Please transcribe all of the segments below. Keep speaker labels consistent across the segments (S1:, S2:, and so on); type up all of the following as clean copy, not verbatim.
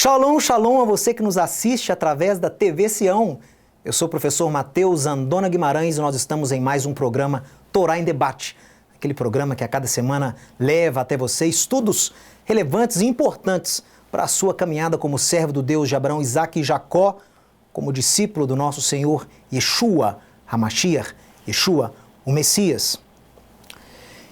S1: Shalom, shalom a você que nos assiste através da TV Sião. Eu sou o professor Mateus Andona Guimarães e nós estamos em mais um programa Torá em Debate. Aquele programa que a cada semana leva até você estudos relevantes e importantes para a sua caminhada como servo do Deus de Abraão, Isaque e Jacó, como discípulo do nosso Senhor Yeshua HaMashiach, Yeshua, o Messias.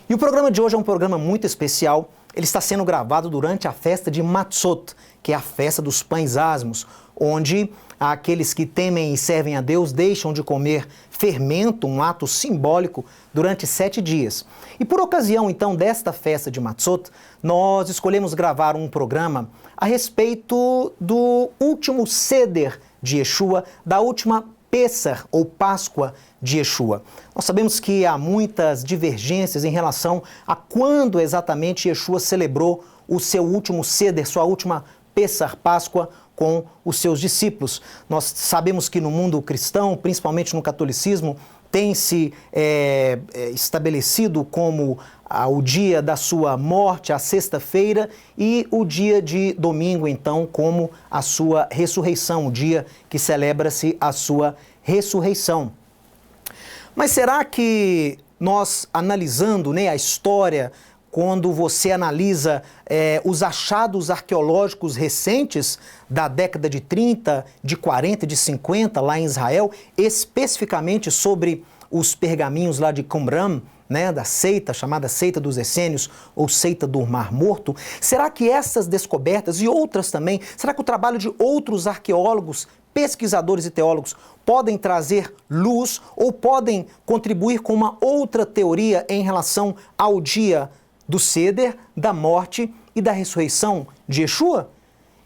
S1: E o programa de hoje é um programa muito especial. Ele está sendo gravado durante a festa de Matzot, que é a festa dos pães asmos, onde aqueles que temem e servem a Deus deixam de comer fermento, um ato simbólico, durante 7 dias. E por ocasião, então, desta festa de Matzot, nós escolhemos gravar um programa a respeito do último Seder de Yeshua, da última Pessah, ou Páscoa de Yeshua. Nós sabemos que há muitas divergências em relação a quando exatamente Yeshua celebrou o seu último Seder, sua última Pessah, Páscoa, com os seus discípulos. Nós sabemos que no mundo cristão, principalmente no catolicismo, tem-se estabelecido como o dia da sua morte, a sexta-feira, e o dia de domingo, então, como a sua ressurreição, o dia que celebra-se a sua ressurreição. Mas será que nós, analisando, a história, quando você analisa os achados arqueológicos recentes da década de 30, de 40, de 50, lá em Israel, especificamente sobre os pergaminhos lá de Qumran, da seita, chamada seita dos essênios, ou seita do Mar Morto, será que essas descobertas e outras também, será que o trabalho de outros arqueólogos, pesquisadores e teólogos podem trazer luz ou podem contribuir com uma outra teoria em relação ao dia do Seder, da morte e da ressurreição de Yeshua?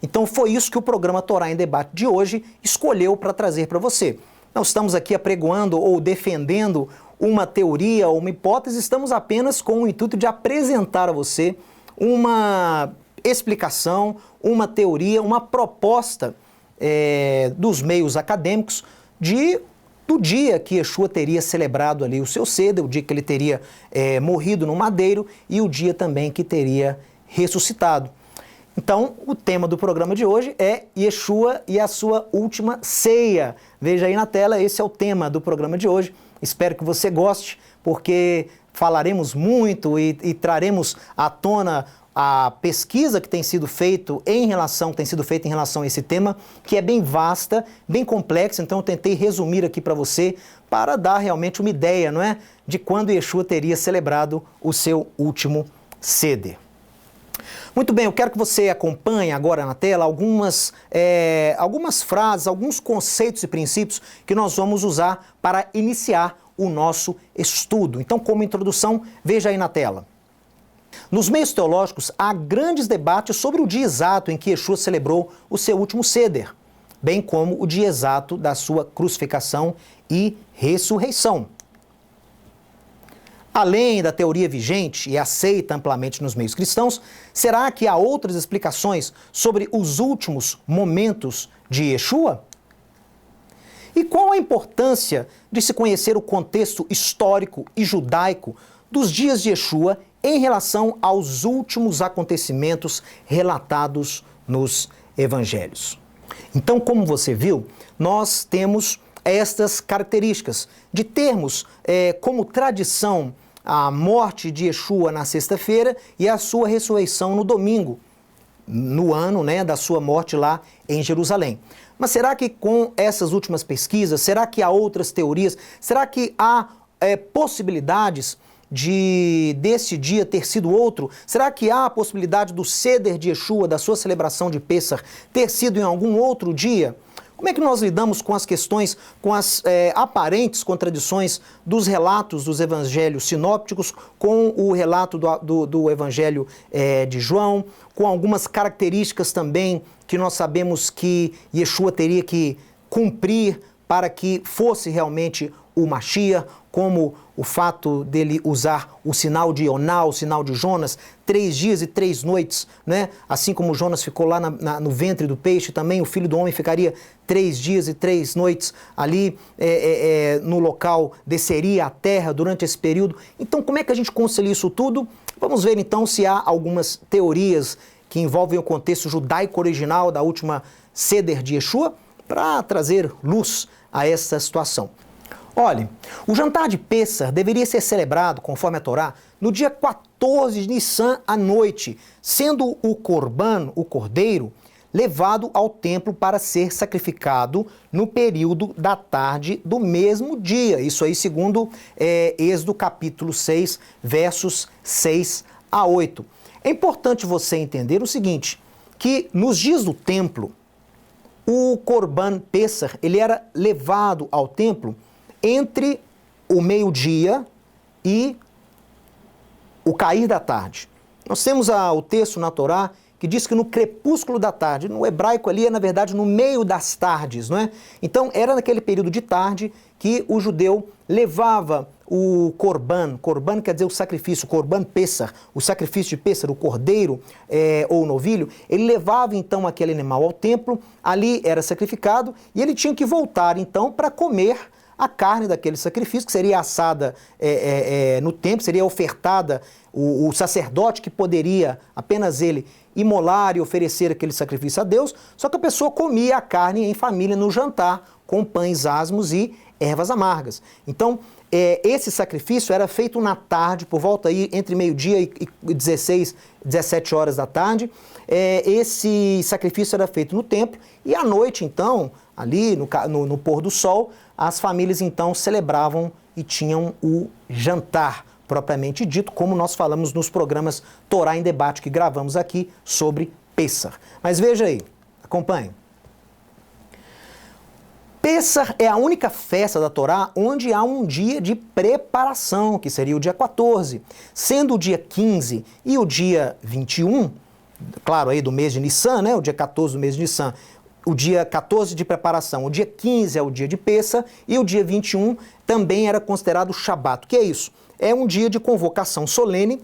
S1: Então foi isso que o programa Torá em Debate de hoje escolheu para trazer para você. Não estamos aqui apregoando ou defendendo uma teoria ou uma hipótese, estamos apenas com o intuito de apresentar a você uma explicação, uma teoria, uma proposta dos meios acadêmicos do dia que Yeshua teria celebrado ali o seu Seder, o dia que ele teria morrido no madeiro e o dia também que teria ressuscitado. Então, o tema do programa de hoje é Yeshua e a sua última ceia. Veja aí na tela, esse é o tema do programa de hoje. Espero que você goste, porque falaremos muito e traremos à tona a pesquisa que tem sido feita em relação a esse tema, que é bem vasta, bem complexa. Então eu tentei resumir aqui para você, para dar realmente uma ideia, de quando Yeshua teria celebrado o seu último Seder. Muito bem, eu quero que você acompanhe agora na tela algumas frases, alguns conceitos e princípios que nós vamos usar para iniciar o nosso estudo. Então, como introdução, veja aí na tela. Nos meios teológicos, há grandes debates sobre o dia exato em que Yeshua celebrou o seu último Seder, bem como o dia exato da sua crucificação e ressurreição. Além da teoria vigente e aceita amplamente nos meios cristãos, será que há outras explicações sobre os últimos momentos de Yeshua? E qual a importância de se conhecer o contexto histórico e judaico dos dias de Yeshua em relação aos últimos acontecimentos relatados nos evangelhos? Então, como você viu, nós temos estas características de termos como tradição a morte de Yeshua na sexta-feira e a sua ressurreição no domingo, no ano da sua morte lá em Jerusalém. Mas será que com essas últimas pesquisas, será que há outras teorias, será que há possibilidades desse dia ter sido outro? Será que há a possibilidade do Seder de Yeshua, da sua celebração de Pessah, ter sido em algum outro dia? Como é que nós lidamos com as questões, com as aparentes contradições dos relatos dos evangelhos sinópticos com o relato do evangelho de João, com algumas características também que nós sabemos que Yeshua teria que cumprir para que fosse realmente o Mashiach, como o fato dele usar o sinal de Yoná, o sinal de Jonas, 3 dias e 3 noites, Assim como Jonas ficou lá no ventre do peixe, também o Filho do Homem ficaria 3 dias e 3 noites ali no local, desceria à terra durante esse período. Então, como é que a gente concilia isso tudo? Vamos ver então se há algumas teorias que envolvem o contexto judaico original da última Seder de Yeshua, para trazer luz a essa situação. Olhe, o jantar de Pêssar deveria ser celebrado, conforme a Torá, no dia 14 de Nissan à noite, sendo o Corban, o cordeiro, levado ao templo para ser sacrificado no período da tarde do mesmo dia. Isso aí segundo Êxodo capítulo 6, versos 6 a 8. É importante você entender o seguinte, que nos dias do templo, o Corban Pêssar, ele era levado ao templo entre o meio-dia e o cair da tarde. Nós temos o texto na Torá que diz que no crepúsculo da tarde, no hebraico ali é na verdade no meio das tardes, não é? Então era naquele período de tarde que o judeu levava o Corban quer dizer o sacrifício, Corban Pêssar, o sacrifício de Pêssar, o cordeiro ou o novilho, ele levava então aquele animal ao templo, ali era sacrificado e ele tinha que voltar então para comer a carne daquele sacrifício, que seria assada no templo, seria ofertada, o sacerdote que poderia, apenas ele, imolar e oferecer aquele sacrifício a Deus, só que a pessoa comia a carne em família no jantar, com pães asmos e ervas amargas. Então, esse sacrifício era feito na tarde, por volta aí entre meio-dia e 16, 17 horas da tarde. Esse sacrifício era feito no templo e à noite, então, ali no pôr do sol, as famílias então celebravam e tinham o jantar propriamente dito, como nós falamos nos programas Torá em Debate que gravamos aqui sobre Pêssar. Mas veja aí, acompanhe. Pêssar é a única festa da Torá onde há um dia de preparação, que seria o dia 14, sendo o dia 15 e o dia 21, claro aí do mês de Nissan, né, o dia 14 do mês de Nissan, o dia 14 de preparação, o dia 15 é o dia de Pêssar e o dia 21 também era considerado Shabat. O que é isso? É um dia de convocação solene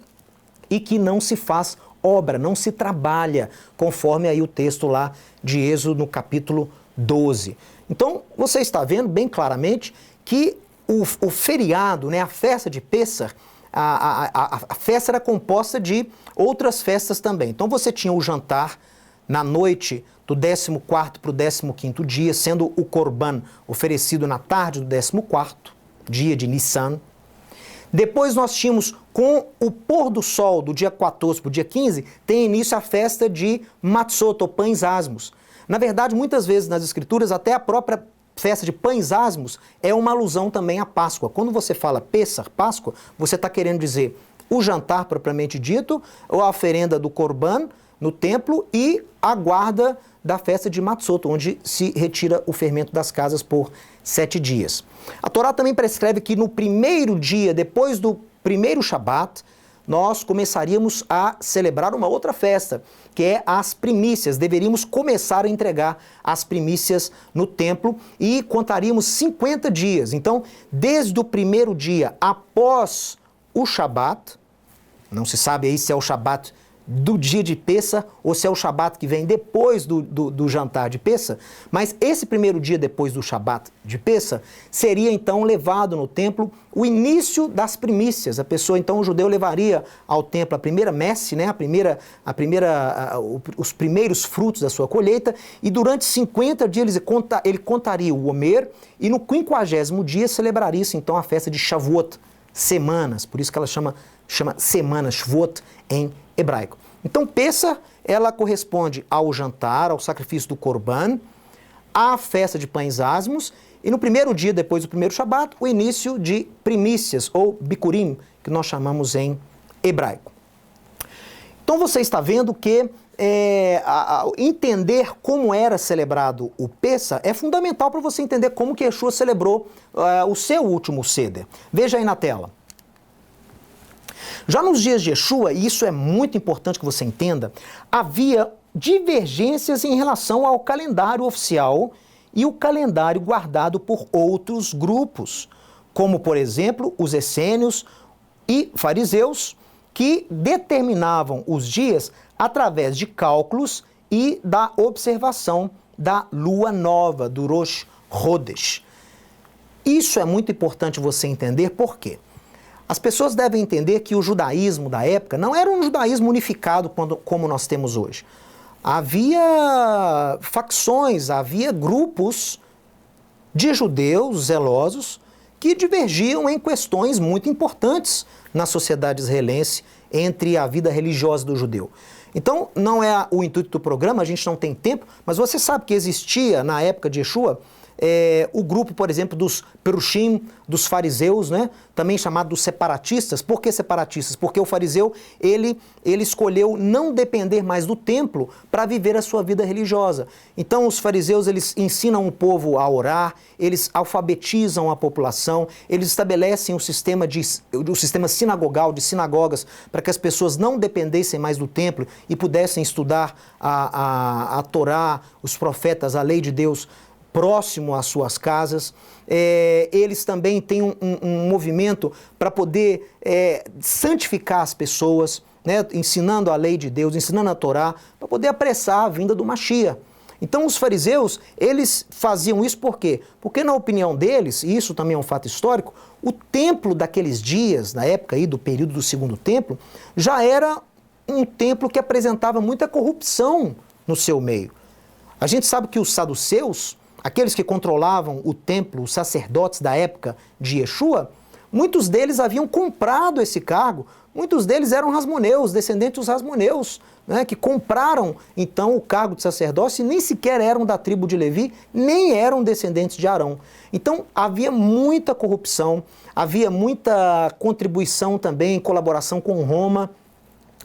S1: e que não se faz obra, não se trabalha, conforme aí o texto lá de Êxodo no capítulo 12. Então, você está vendo bem claramente que o feriado, né, a festa de Pêssar, a festa era composta de outras festas também. Então, você tinha o jantar na noite do 14º para o 15º dia, sendo o Corban oferecido na tarde do 14º dia de Nissan. Depois nós tínhamos, com o pôr do sol do dia 14 para o dia 15, tem início a festa de Matzot, ou pães asmos. Na verdade, muitas vezes nas escrituras, até a própria festa de pães asmos é uma alusão também à Páscoa. Quando você fala Pêssar, Páscoa, você está querendo dizer o jantar propriamente dito, ou a oferenda do Corban no templo e a guarda da festa de Matzot, onde se retira o fermento das casas por 7 dias. A Torá também prescreve que no primeiro dia, depois do primeiro Shabat, nós começaríamos a celebrar uma outra festa, que é as primícias. Deveríamos começar a entregar as primícias no templo e contaríamos 50 dias. Então, desde o primeiro dia após o Shabat, não se sabe aí se é o Shabat do dia de Pêssar ou se é o Shabat que vem depois do jantar de Pêssar, mas esse primeiro dia depois do Shabat de Pêssar seria então levado no templo o início das primícias. A pessoa, então, o judeu levaria ao templo a primeira messe, né, os primeiros frutos da sua colheita, e durante 50 dias ele contaria o Omer, e no 50º dia celebraria-se então a festa de Shavuot, semanas, por isso que ela chama semanas, Shavuot em hebraico. Então, Pêssar, ela corresponde ao jantar, ao sacrifício do Corban, à festa de pães asmos, e no primeiro dia, depois do primeiro Shabat, o início de primícias, ou bikurim, que nós chamamos em hebraico. Então, você está vendo que entender como era celebrado o Pêssar é fundamental para você entender como que Yeshua celebrou o seu último Seder. Veja aí na tela. Já nos dias de Yeshua, e isso é muito importante que você entenda, havia divergências em relação ao calendário oficial e o calendário guardado por outros grupos, como, por exemplo, os essênios e fariseus, que determinavam os dias através de cálculos e da observação da lua nova, do Rosh Chodesh. Isso é muito importante você entender por quê? As pessoas devem entender que o judaísmo da época não era um judaísmo unificado como nós temos hoje. Havia facções, havia grupos de judeus zelosos que divergiam em questões muito importantes na sociedade israelense entre a vida religiosa do judeu. Então, não é o intuito do programa, a gente não tem tempo, mas você sabe que existia, na época de Yeshua, o grupo, por exemplo, dos perushim, dos fariseus, né? Também chamado dos separatistas. Por que separatistas? Porque o fariseu, ele escolheu não depender mais do templo para viver a sua vida religiosa. Então, os fariseus, eles ensinam o povo a orar, eles alfabetizam a população, eles estabelecem o sistema sinagogal, de sinagogas, para que as pessoas não dependessem mais do templo e pudessem estudar a Torá, os profetas, a lei de Deus, próximo às suas casas. Eles também têm um movimento para poder santificar as pessoas, né, ensinando a lei de Deus, ensinando a Torá, para poder apressar a vinda do Mashiach. Então os fariseus, eles faziam isso por quê? Porque na opinião deles, e isso também é um fato histórico, o templo daqueles dias, na época aí do período do Segundo Templo, já era um templo que apresentava muita corrupção no seu meio. A gente sabe que os saduceus, aqueles que controlavam o templo, os sacerdotes da época de Yeshua, muitos deles haviam comprado esse cargo, muitos deles eram rasmoneus, descendentes dos rasmoneus, né, que compraram então o cargo de sacerdócio e nem sequer eram da tribo de Levi, nem eram descendentes de Arão. Então havia muita corrupção, havia muita contribuição também, colaboração com Roma.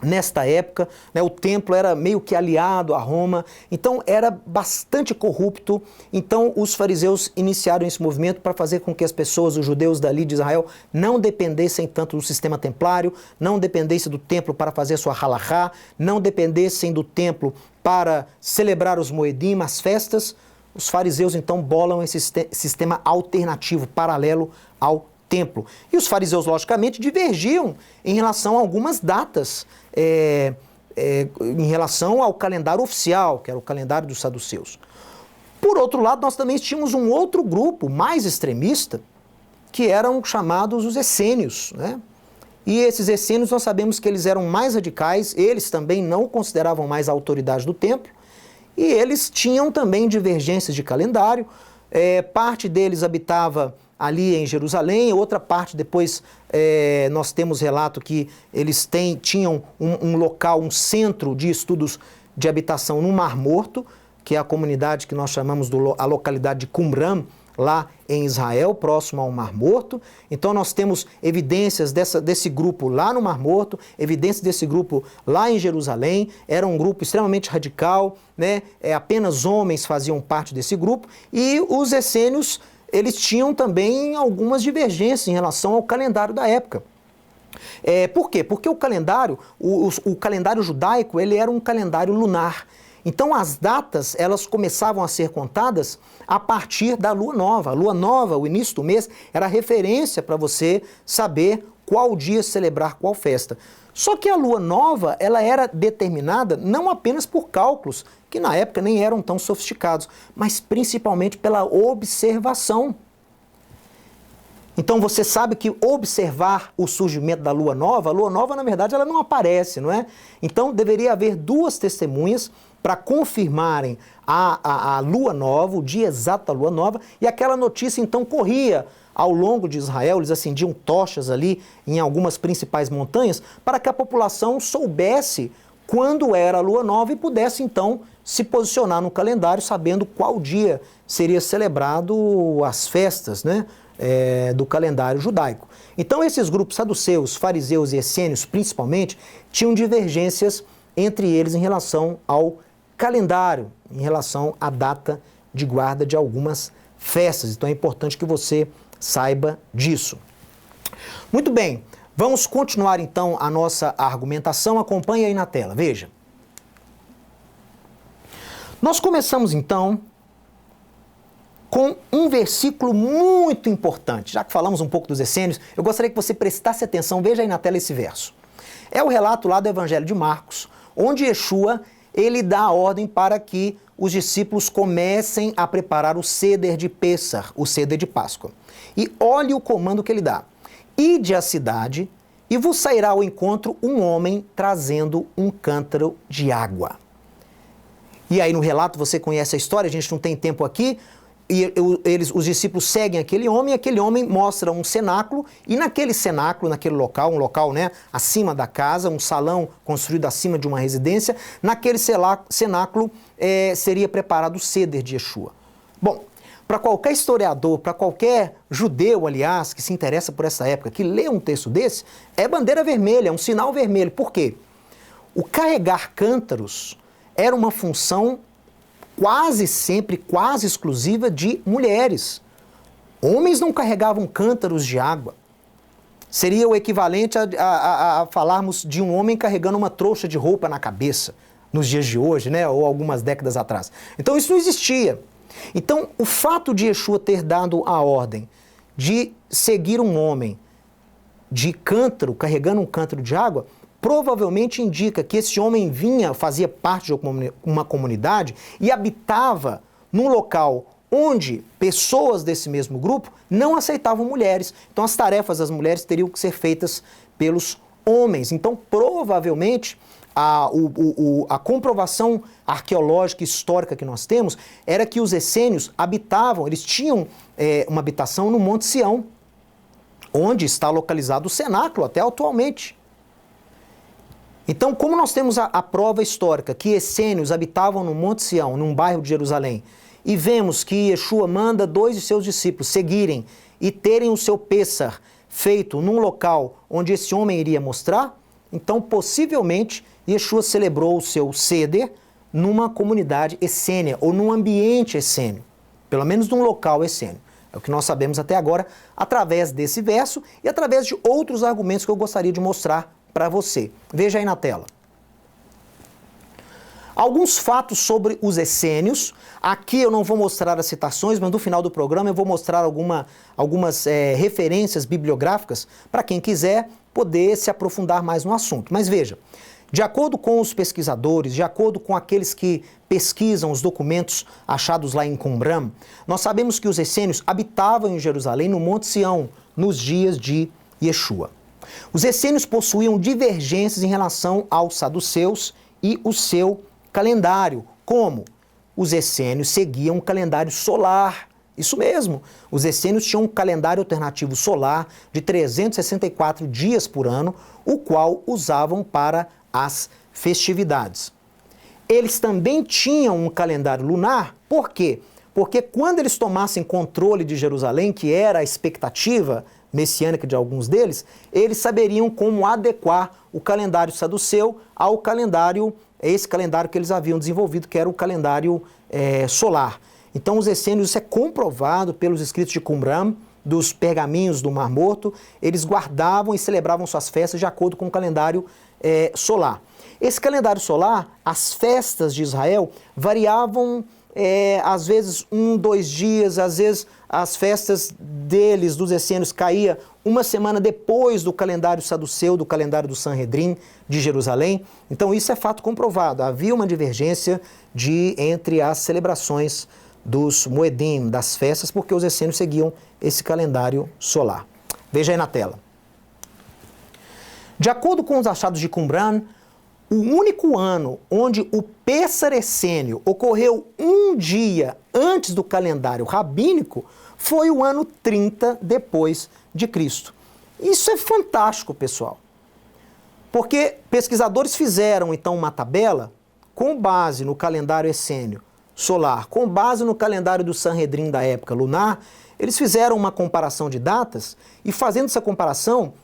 S1: Nesta época, né, o templo era meio que aliado a Roma, então era bastante corrupto. Então os fariseus iniciaram esse movimento para fazer com que as pessoas, os judeus dali de Israel, não dependessem tanto do sistema templário, não dependessem do templo para fazer sua halachá, não dependessem do templo para celebrar os moedim, as festas. Os fariseus então bolam esse sistema alternativo, paralelo ao templo. E os fariseus, logicamente, divergiam em relação a algumas datas, em relação ao calendário oficial, que era o calendário dos saduceus. Por outro lado, nós também tínhamos um outro grupo mais extremista, que eram chamados os essênios, né? E esses essênios, nós sabemos que eles eram mais radicais, eles também não consideravam mais a autoridade do templo, e eles tinham também divergências de calendário. Parte deles habitava ali em Jerusalém, outra parte depois nós temos relato que eles tinham um local, um centro de estudos de habitação no Mar Morto, que é a comunidade que nós chamamos a localidade de Qumran, lá em Israel, próximo ao Mar Morto. Então nós temos evidências desse grupo lá no Mar Morto, evidências desse grupo lá em Jerusalém. Era um grupo extremamente radical, né? Apenas homens faziam parte desse grupo, e os essênios, eles tinham também algumas divergências em relação ao calendário da época. Por quê? Porque o calendário judaico, ele era um calendário lunar. Então as datas, elas começavam a ser contadas a partir da lua nova. A lua nova, o início do mês, era referência para você saber qual dia celebrar qual festa. Só que a lua nova, ela era determinada não apenas por cálculos, que na época nem eram tão sofisticados, mas principalmente pela observação. Então você sabe que observar o surgimento da lua nova, na verdade ela não aparece, não é? Então deveria haver duas testemunhas para confirmarem a lua nova, o dia exato da lua nova, e aquela notícia então corria ao longo de Israel. Eles acendiam tochas ali em algumas principais montanhas para que a população soubesse quando era a lua nova e pudesse então se posicionar no calendário sabendo qual dia seria celebrado as festas, né, do calendário judaico. Então esses grupos saduceus, fariseus e essênios principalmente tinham divergências entre eles em relação ao calendário, em relação à data de guarda de algumas festas. Então é importante que você saiba disso. Muito bem, vamos continuar então a nossa argumentação. Acompanhe aí na tela, veja. Nós começamos então com um versículo muito importante. Já que falamos um pouco dos essênios, eu gostaria que você prestasse atenção, veja aí na tela esse verso. É o relato lá do Evangelho de Marcos, onde Yeshua, ele dá a ordem para que os discípulos comecem a preparar o Seder de Pêssar, o Seder de Páscoa. E olhe o comando que ele dá. ide à cidade, e vos sairá ao encontro um homem trazendo um cântaro de água. E aí no relato você conhece a história, a gente não tem tempo aqui, e os discípulos seguem aquele homem, e aquele homem mostra um cenáculo, e naquele cenáculo, naquele local, um local, né, acima da casa, um salão construído acima de uma residência, naquele cenáculo seria preparado o ceder de Yeshua. Bom, para qualquer historiador, para qualquer judeu, aliás, que se interessa por essa época, que lê um texto desse, é bandeira vermelha, é um sinal vermelho. Por quê? O carregar cântaros era uma função quase sempre, quase exclusiva de mulheres. Homens não carregavam cântaros de água. Seria o equivalente a falarmos de um homem carregando uma trouxa de roupa na cabeça, nos dias de hoje, né, ou algumas décadas atrás. Então isso não existia. Então o fato de Yeshua ter dado a ordem de seguir um homem de cântaro, carregando um cântaro de água, provavelmente indica que esse homem fazia parte de uma comunidade e habitava num local onde pessoas desse mesmo grupo não aceitavam mulheres. Então as tarefas das mulheres teriam que ser feitas pelos homens. Então provavelmente a comprovação arqueológica e histórica que nós temos era que os essênios habitavam, eles tinham uma habitação no Monte Sião, onde está localizado o cenáculo até atualmente. Então, como nós temos a prova histórica que essênios habitavam no Monte Sião, num bairro de Jerusalém, e vemos que Yeshua manda 2 de seus discípulos seguirem e terem o seu Pêssar feito num local onde esse homem iria mostrar, então possivelmente Yeshua celebrou o seu Seder numa comunidade essênia ou num ambiente essênio, pelo menos num local essênio. É o que nós sabemos até agora através desse verso e através de outros argumentos que eu gostaria de mostrar para você. Veja aí na tela. Alguns fatos sobre os essênios. Aqui eu não vou mostrar as citações, mas no final do programa eu vou mostrar algumas referências bibliográficas para quem quiser poder se aprofundar mais no assunto. Mas veja, de acordo com os pesquisadores, de acordo com aqueles que pesquisam os documentos achados lá em Qumran, nós sabemos que os essênios habitavam em Jerusalém, no Monte Sião, nos dias de Yeshua. Os essênios possuíam divergências em relação aos saduceus e o seu calendário. Como? Os essênios seguiam um calendário solar. Isso mesmo. Os essênios tinham um calendário alternativo solar de 364 dias por ano, o qual usavam para as festividades. Eles também tinham um calendário lunar. Por quê? Porque quando eles tomassem controle de Jerusalém, que era a expectativa messiânica de alguns deles, eles saberiam como adequar o calendário saduceu ao calendário, esse calendário que eles haviam desenvolvido, que era o calendário solar. Então os essênios, isso é comprovado pelos escritos de Qumran, dos pergaminhos do Mar Morto, eles guardavam e celebravam suas festas de acordo com o calendário solar. Esse calendário solar, as festas de Israel variavam às vezes 1, 2 dias, às vezes as festas deles, dos essênios, caía uma semana depois do calendário saduceu, do calendário do Sanhedrin de Jerusalém. Então isso é fato comprovado. Havia uma divergência entre as celebrações dos Moedim, das festas, porque os essênios seguiam esse calendário solar. Veja aí na tela. De acordo com os achados de Qumran, o único ano onde o Pêssar essênio ocorreu um dia antes do calendário rabínico foi o ano 30 depois de Cristo. Isso é fantástico, pessoal. Porque pesquisadores fizeram então uma tabela com base no calendário essênio solar, com base no calendário do Sanhedrin da época lunar, eles fizeram uma comparação de datas e fazendo essa comparação,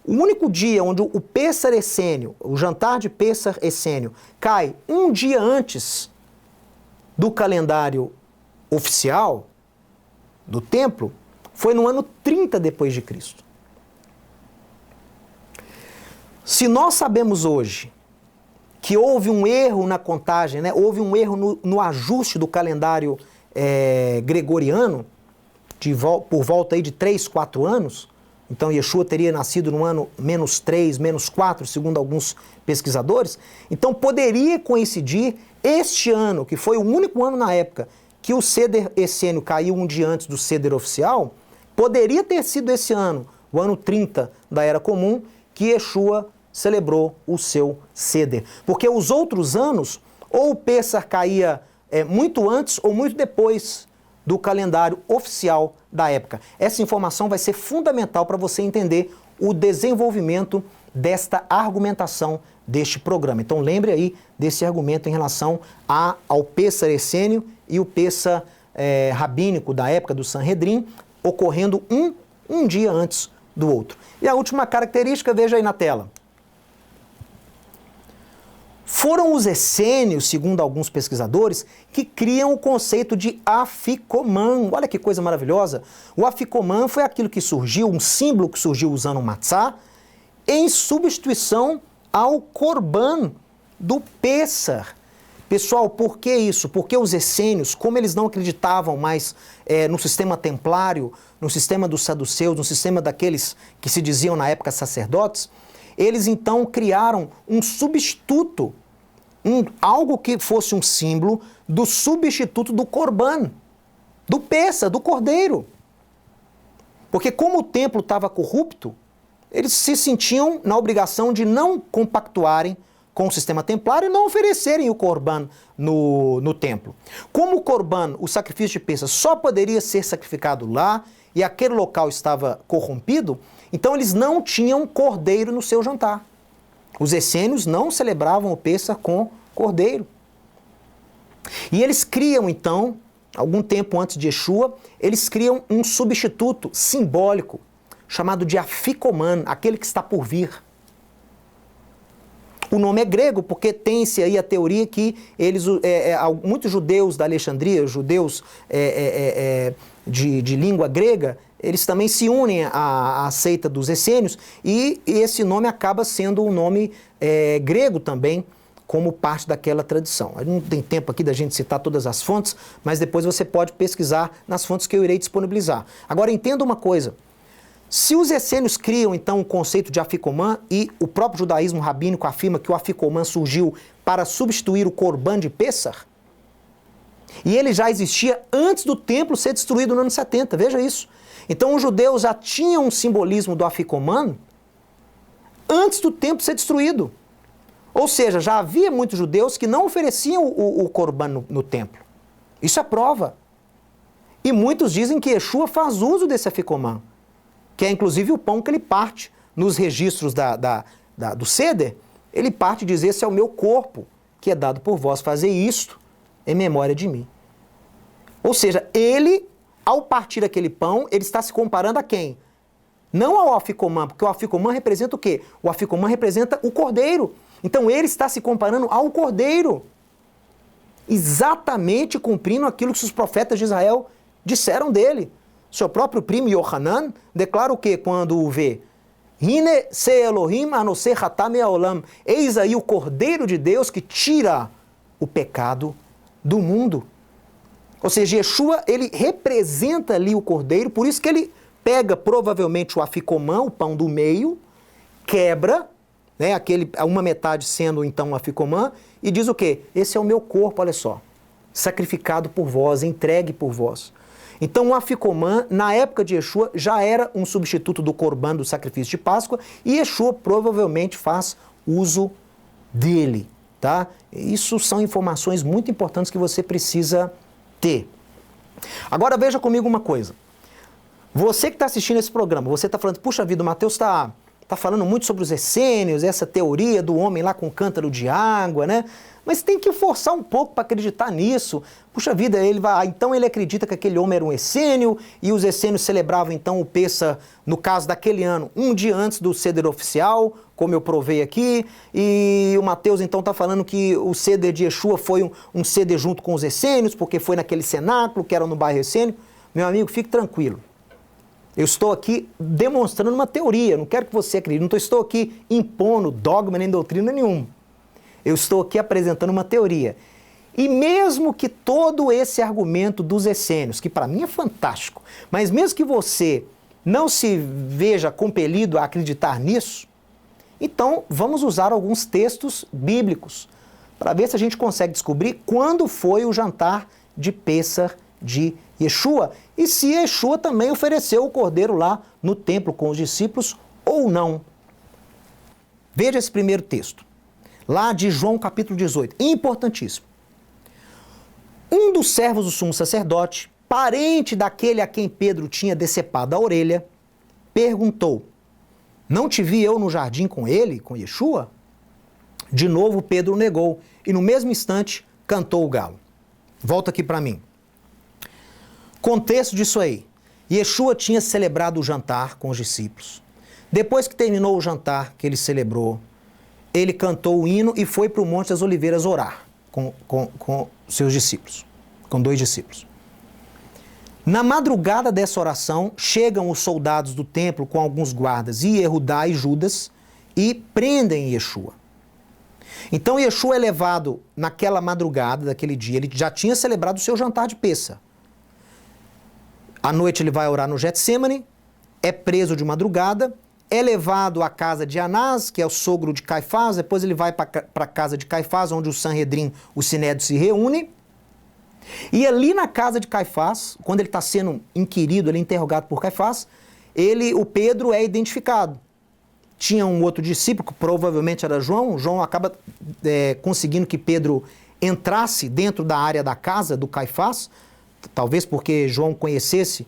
S1: o único dia onde o Pêssar essênio, o jantar de Pêssar essênio, cai um dia antes do calendário oficial do templo, foi no ano 30 depois de Cristo. Se nós sabemos hoje que houve um erro na contagem, né? Houve um erro no ajuste do calendário gregoriano, por volta aí de 3, 4 anos, então Yeshua teria nascido no ano -3, -4, segundo alguns pesquisadores. Então poderia coincidir este ano, que foi o único ano na época que o Seder essênio caiu um dia antes do Seder oficial, poderia ter sido esse ano o ano 30 da Era Comum, que Yeshua celebrou o seu Seder. Porque os outros anos, ou o Pêssar caía muito antes ou muito depois do calendário oficial da época. Essa informação vai ser fundamental para você entender o desenvolvimento desta argumentação deste programa. Então lembre aí desse argumento em relação ao Pêssar essênio e o Pêssar rabínico da época do Sanhedrin, ocorrendo um dia antes do outro. E a última característica, veja aí na tela. Foram os essênios, segundo alguns pesquisadores, que criam o conceito de afikoman. Olha que coisa maravilhosa. O afikoman foi aquilo que surgiu, um símbolo que surgiu usando o matzá, em substituição ao korban do Pêssar. Pessoal, por que isso? Porque os essênios, como eles não acreditavam mais no sistema templário, no sistema dos saduceus, no sistema daqueles que se diziam na época sacerdotes, eles então criaram um substituto, algo que fosse um símbolo do substituto do korban, do Pêssar, do cordeiro. Porque como o templo estava corrupto, eles se sentiam na obrigação de não compactuarem com o sistema templário e não oferecerem o korban no templo. Como o korban, o sacrifício de Pêssar, só poderia ser sacrificado lá e aquele local estava corrompido, então eles não tinham cordeiro no seu jantar. Os essênios não celebravam o Pêssar com cordeiro. E eles criam então, algum tempo antes de Yeshua, eles criam um substituto simbólico, chamado de afikoman, aquele que está por vir. O nome é grego porque tem-se aí a teoria que muitos judeus da Alexandria, judeus de língua grega, eles também se unem à seita dos essênios e esse nome acaba sendo um nome grego também, como parte daquela tradição. Não tem tempo aqui da gente citar todas as fontes, mas depois você pode pesquisar nas fontes que eu irei disponibilizar. Agora entenda uma coisa. Se os essênios criam, então, o conceito de afikoman e o próprio judaísmo rabínico afirma que o afikoman surgiu para substituir o korban de Pêssar, e ele já existia antes do templo ser destruído no ano 70, veja isso. Então os judeus já tinham um simbolismo do afikoman antes do templo ser destruído. Ou seja, já havia muitos judeus que não ofereciam o korban no templo. Isso é prova. E muitos dizem que Yeshua faz uso desse afikoman, que é inclusive o pão que ele parte nos registros do Seder, ele parte e diz, esse é o meu corpo, que é dado por vós, fazer isto em memória de mim. Ou seja, ele, ao partir aquele pão, ele está se comparando a quem? Não ao afikoman, porque o afikoman representa o quê? O afikoman representa o cordeiro. Então ele está se comparando ao cordeiro, exatamente cumprindo aquilo que os profetas de Israel disseram dele. Seu próprio primo Yohanan declara o quê quando o vê? Hine se Elohim anose hatam haolam. Eis aí o Cordeiro de Deus que tira o pecado do mundo. Ou seja, Yeshua, ele representa ali o Cordeiro, por isso que ele pega provavelmente o afikoman, o pão do meio, quebra, né, uma metade sendo então o afikoman, e diz o quê? Esse é o meu corpo, olha só, sacrificado por vós, entregue por vós. Então o afikoman, na época de Yeshua, já era um substituto do korban, do sacrifício de Páscoa, e Yeshua provavelmente faz uso dele, tá? Isso são informações muito importantes que você precisa ter. Agora veja comigo uma coisa. Você que está assistindo esse programa, você está falando, puxa vida, o Mateus está falando muito sobre os essênios, essa teoria do homem lá com cântaro de água, né? Mas tem que forçar um pouco para acreditar nisso. Puxa vida, então ele acredita que aquele homem era um essênio e os essênios celebravam então o Pêssar, no caso daquele ano, um dia antes do Seder oficial, como eu provei aqui, e o Mateus então está falando que o Seder de Yeshua foi um Seder junto com os essênios, porque foi naquele cenáculo que era no bairro essênio. Meu amigo, fique tranquilo. Eu estou aqui demonstrando uma teoria, não quero que você acredite, não estou aqui impondo dogma nem doutrina nenhuma. Eu estou aqui apresentando uma teoria. E mesmo que todo esse argumento dos essênios, que para mim é fantástico, mas mesmo que você não se veja compelido a acreditar nisso, então vamos usar alguns textos bíblicos para ver se a gente consegue descobrir quando foi o jantar de Pêssar de Yeshua e se Yeshua também ofereceu o cordeiro lá no templo com os discípulos ou não. Veja esse primeiro texto, lá de João capítulo 18, importantíssimo. Um dos servos do sumo sacerdote, parente daquele a quem Pedro tinha decepado a orelha, perguntou: não te vi eu no jardim com ele, com Yeshua? De novo Pedro negou e no mesmo instante cantou o galo. Volta aqui para mim. Contexto disso aí. Yeshua tinha celebrado o jantar com os discípulos. Depois que terminou o jantar que ele celebrou, ele cantou o hino e foi para o Monte das Oliveiras orar com seus discípulos, com 2 discípulos. Na madrugada dessa oração, chegam os soldados do templo com alguns guardas, Yehudá e Judas, e prendem Yeshua. Então Yeshua é levado naquela madrugada daquele dia, ele já tinha celebrado o seu jantar de Pêssar. À noite ele vai orar no Getsêmani, é preso de madrugada, é levado à casa de Anás, que é o sogro de Caifás, depois ele vai para a casa de Caifás, onde o Sanhedrin, o Sinédrio, se reúne. E ali na casa de Caifás, quando ele está sendo inquirido, ele é interrogado por Caifás, o Pedro é identificado. Tinha um outro discípulo, que provavelmente era João. João acaba conseguindo que Pedro entrasse dentro da área da casa do Caifás, talvez porque João conhecesse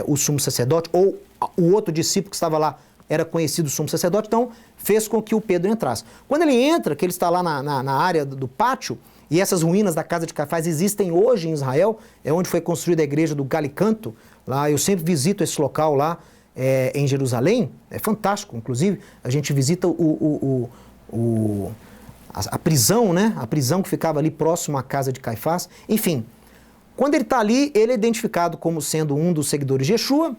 S1: o sumo sacerdote, ou o outro discípulo que estava lá era conhecido o sumo sacerdote, então fez com que o Pedro entrasse. Quando ele entra, que ele está lá na área do pátio, e essas ruínas da casa de Caifás existem hoje em Israel, é onde foi construída a igreja do Galicanto, lá eu sempre visito esse local lá em Jerusalém, é fantástico, inclusive a gente visita a prisão, né? A prisão que ficava ali próximo à casa de Caifás. Enfim, quando ele está ali, ele é identificado como sendo um dos seguidores de Yeshua,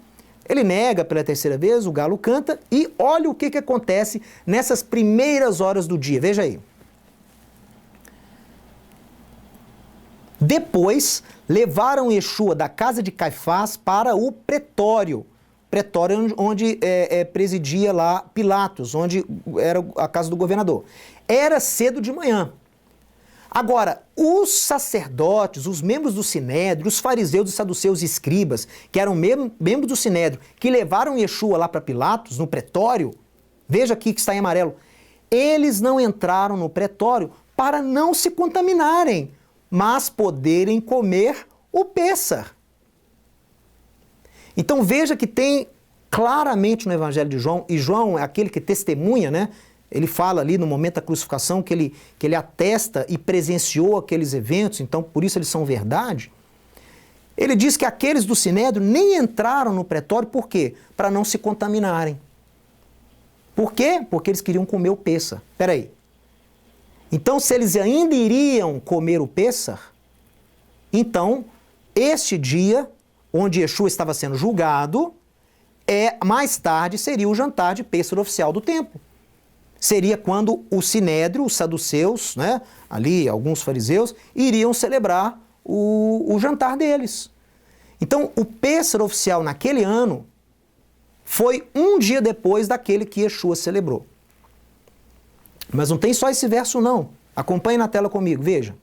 S1: ele nega pela 3ª vez, o galo canta, e olha o que acontece nessas primeiras horas do dia, veja aí. Depois, levaram Yeshua da casa de Caifás para o pretório onde presidia lá Pilatos, onde era a casa do governador. Era cedo de manhã. Agora, os sacerdotes, os membros do Sinédrio, os fariseus, os saduceus e escribas, que eram membros do Sinédrio, que levaram Yeshua lá para Pilatos, no pretório, veja aqui que está em amarelo, eles não entraram no pretório para não se contaminarem, mas poderem comer o Pêssar. Então veja que tem claramente no Evangelho de João, e João é aquele que testemunha, né? Ele fala ali no momento da crucificação que ele atesta e presenciou aqueles eventos, então por isso eles são verdade. Ele diz que aqueles do Sinédrio nem entraram no pretório, por quê? Para não se contaminarem. Por quê? Porque eles queriam comer o Pêssar. Espera aí. Então, se eles ainda iriam comer o Pêssar, então, este dia, onde Yeshua estava sendo julgado, mais tarde seria o jantar de Pêssar oficial do templo. Seria quando o Sinédrio, os saduceus, né, ali alguns fariseus, iriam celebrar o jantar deles. Então, o Pêssar oficial naquele ano foi um dia depois daquele que Yeshua celebrou. Mas não tem só esse verso não. Acompanhe na tela comigo, veja.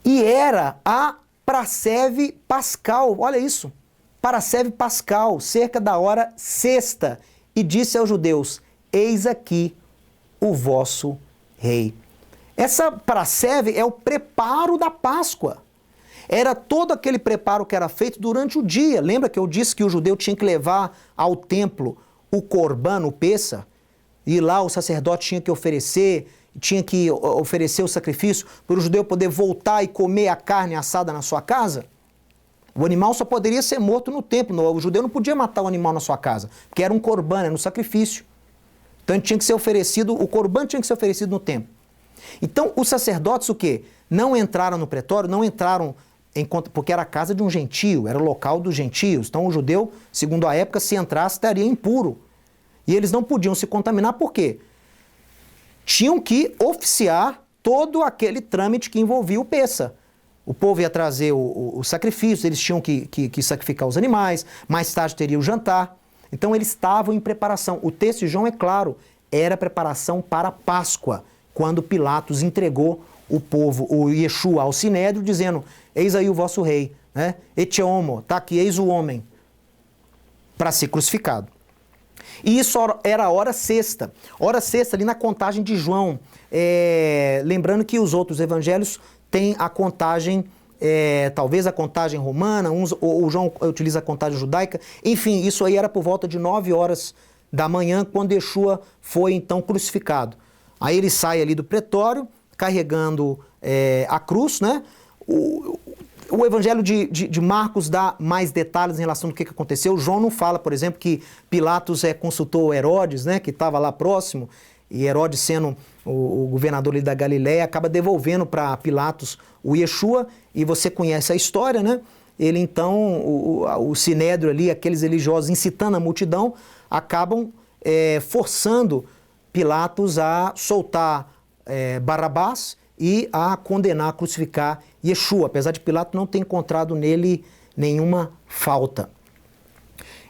S1: E era a Praseve Pascal, olha isso, Praseve Pascal, cerca da hora 6ª, e disse aos judeus: eis aqui o vosso rei. Essa Praseve é o preparo da Páscoa. Era todo aquele preparo que era feito durante o dia. Lembra que eu disse que o judeu tinha que levar ao templo o corban, o Pêssar? E lá o sacerdote tinha que oferecer o sacrifício para o judeu poder voltar e comer a carne assada na sua casa. O animal só poderia ser morto no templo. O judeu não podia matar o animal na sua casa, porque era um corban, era um sacrifício. Então tinha que ser oferecido, o corban tinha que ser oferecido no templo. Então os sacerdotes o quê? Não entraram no pretório, não entraram porque era a casa de um gentio, era o local dos gentios. Então o judeu, segundo a época, se entrasse, estaria impuro. E eles não podiam se contaminar, por quê? Tinham que oficiar todo aquele trâmite que envolvia o Pêssar. O povo ia trazer o sacrifício, eles tinham que sacrificar os animais, mais tarde teria o jantar. Então eles estavam em preparação. O texto de João é claro, era preparação para a Páscoa, quando Pilatos entregou o povo, o Yeshua ao Sinédrio, dizendo, eis aí o vosso rei, né? Et homo, tá aqui, eis o homem, para ser crucificado. E isso era a hora sexta. Hora sexta ali na contagem de João. Lembrando que os outros evangelhos têm a contagem, talvez a contagem romana, ou João utiliza a contagem judaica. Enfim, isso aí era por volta de 9 horas da manhã, quando Yeshua foi então crucificado. Aí ele sai ali do pretório, carregando a cruz, né? O evangelho de Marcos dá mais detalhes em relação ao que aconteceu. João não fala, por exemplo, que Pilatos consultou Herodes, né, que estava lá próximo, e Herodes, sendo o governador ali da Galiléia, acaba devolvendo para Pilatos o Yeshua, e você conhece a história, né? Ele então, o Sinédrio ali, aqueles religiosos incitando a multidão, acabam forçando Pilatos a soltar Barrabás e a condenar, a crucificar Yeshua, apesar de Pilatos não ter encontrado nele nenhuma falta.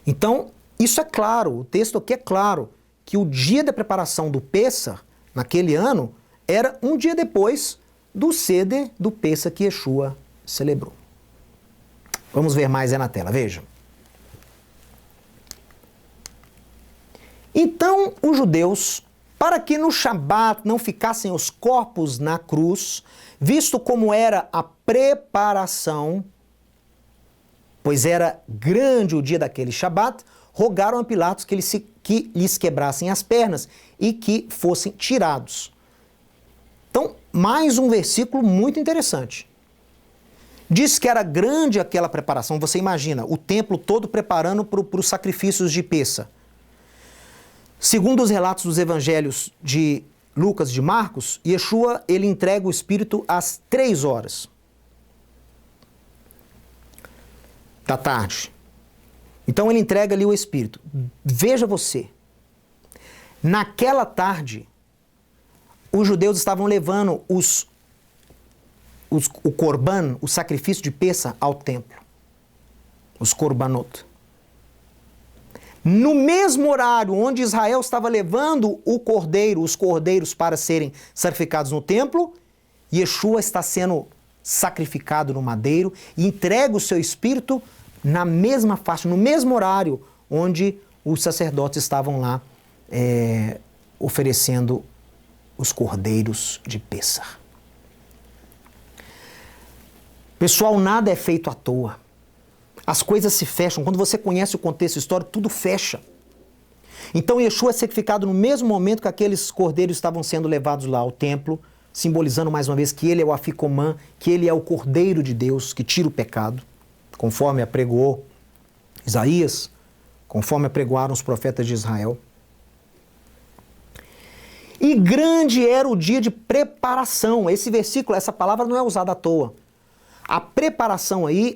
S1: Então, isso é claro, o texto aqui é claro, que o dia da preparação do Pêssar, naquele ano, era um dia depois do Seder do Pêssar que Yeshua celebrou. Vamos ver mais na tela, vejam. Então, os judeus, para que no Shabat não ficassem os corpos na cruz, visto como era a preparação, pois era grande o dia daquele Shabat, rogaram a Pilatos que lhes quebrassem as pernas e que fossem tirados. Então, mais um versículo muito interessante. Diz que era grande aquela preparação, você imagina, o templo todo preparando para os sacrifícios de Pêssar. Segundo os relatos dos evangelhos de Lucas e de Marcos, Yeshua, ele entrega o Espírito às 3 horas da tarde. Então ele entrega ali o Espírito. Veja você, naquela tarde, os judeus estavam levando o korban, o sacrifício de Pêssar, ao templo. Os korbanot. No mesmo horário onde Israel estava levando os cordeiros para serem sacrificados no templo, Yeshua está sendo sacrificado no madeiro e entrega o seu espírito na mesma faixa, no mesmo horário onde os sacerdotes estavam lá oferecendo os cordeiros de Pêssar. Pessoal, nada é feito à toa. As coisas se fecham. Quando você conhece o contexto histórico, tudo fecha. Então Yeshua é sacrificado no mesmo momento que aqueles cordeiros estavam sendo levados lá ao templo, simbolizando mais uma vez que ele é o Afikoman, que ele é o Cordeiro de Deus que tira o pecado, conforme apregoou Isaías, conforme apregoaram os profetas de Israel. E grande era o dia de preparação. Esse versículo, essa palavra não é usada à toa. A preparação aí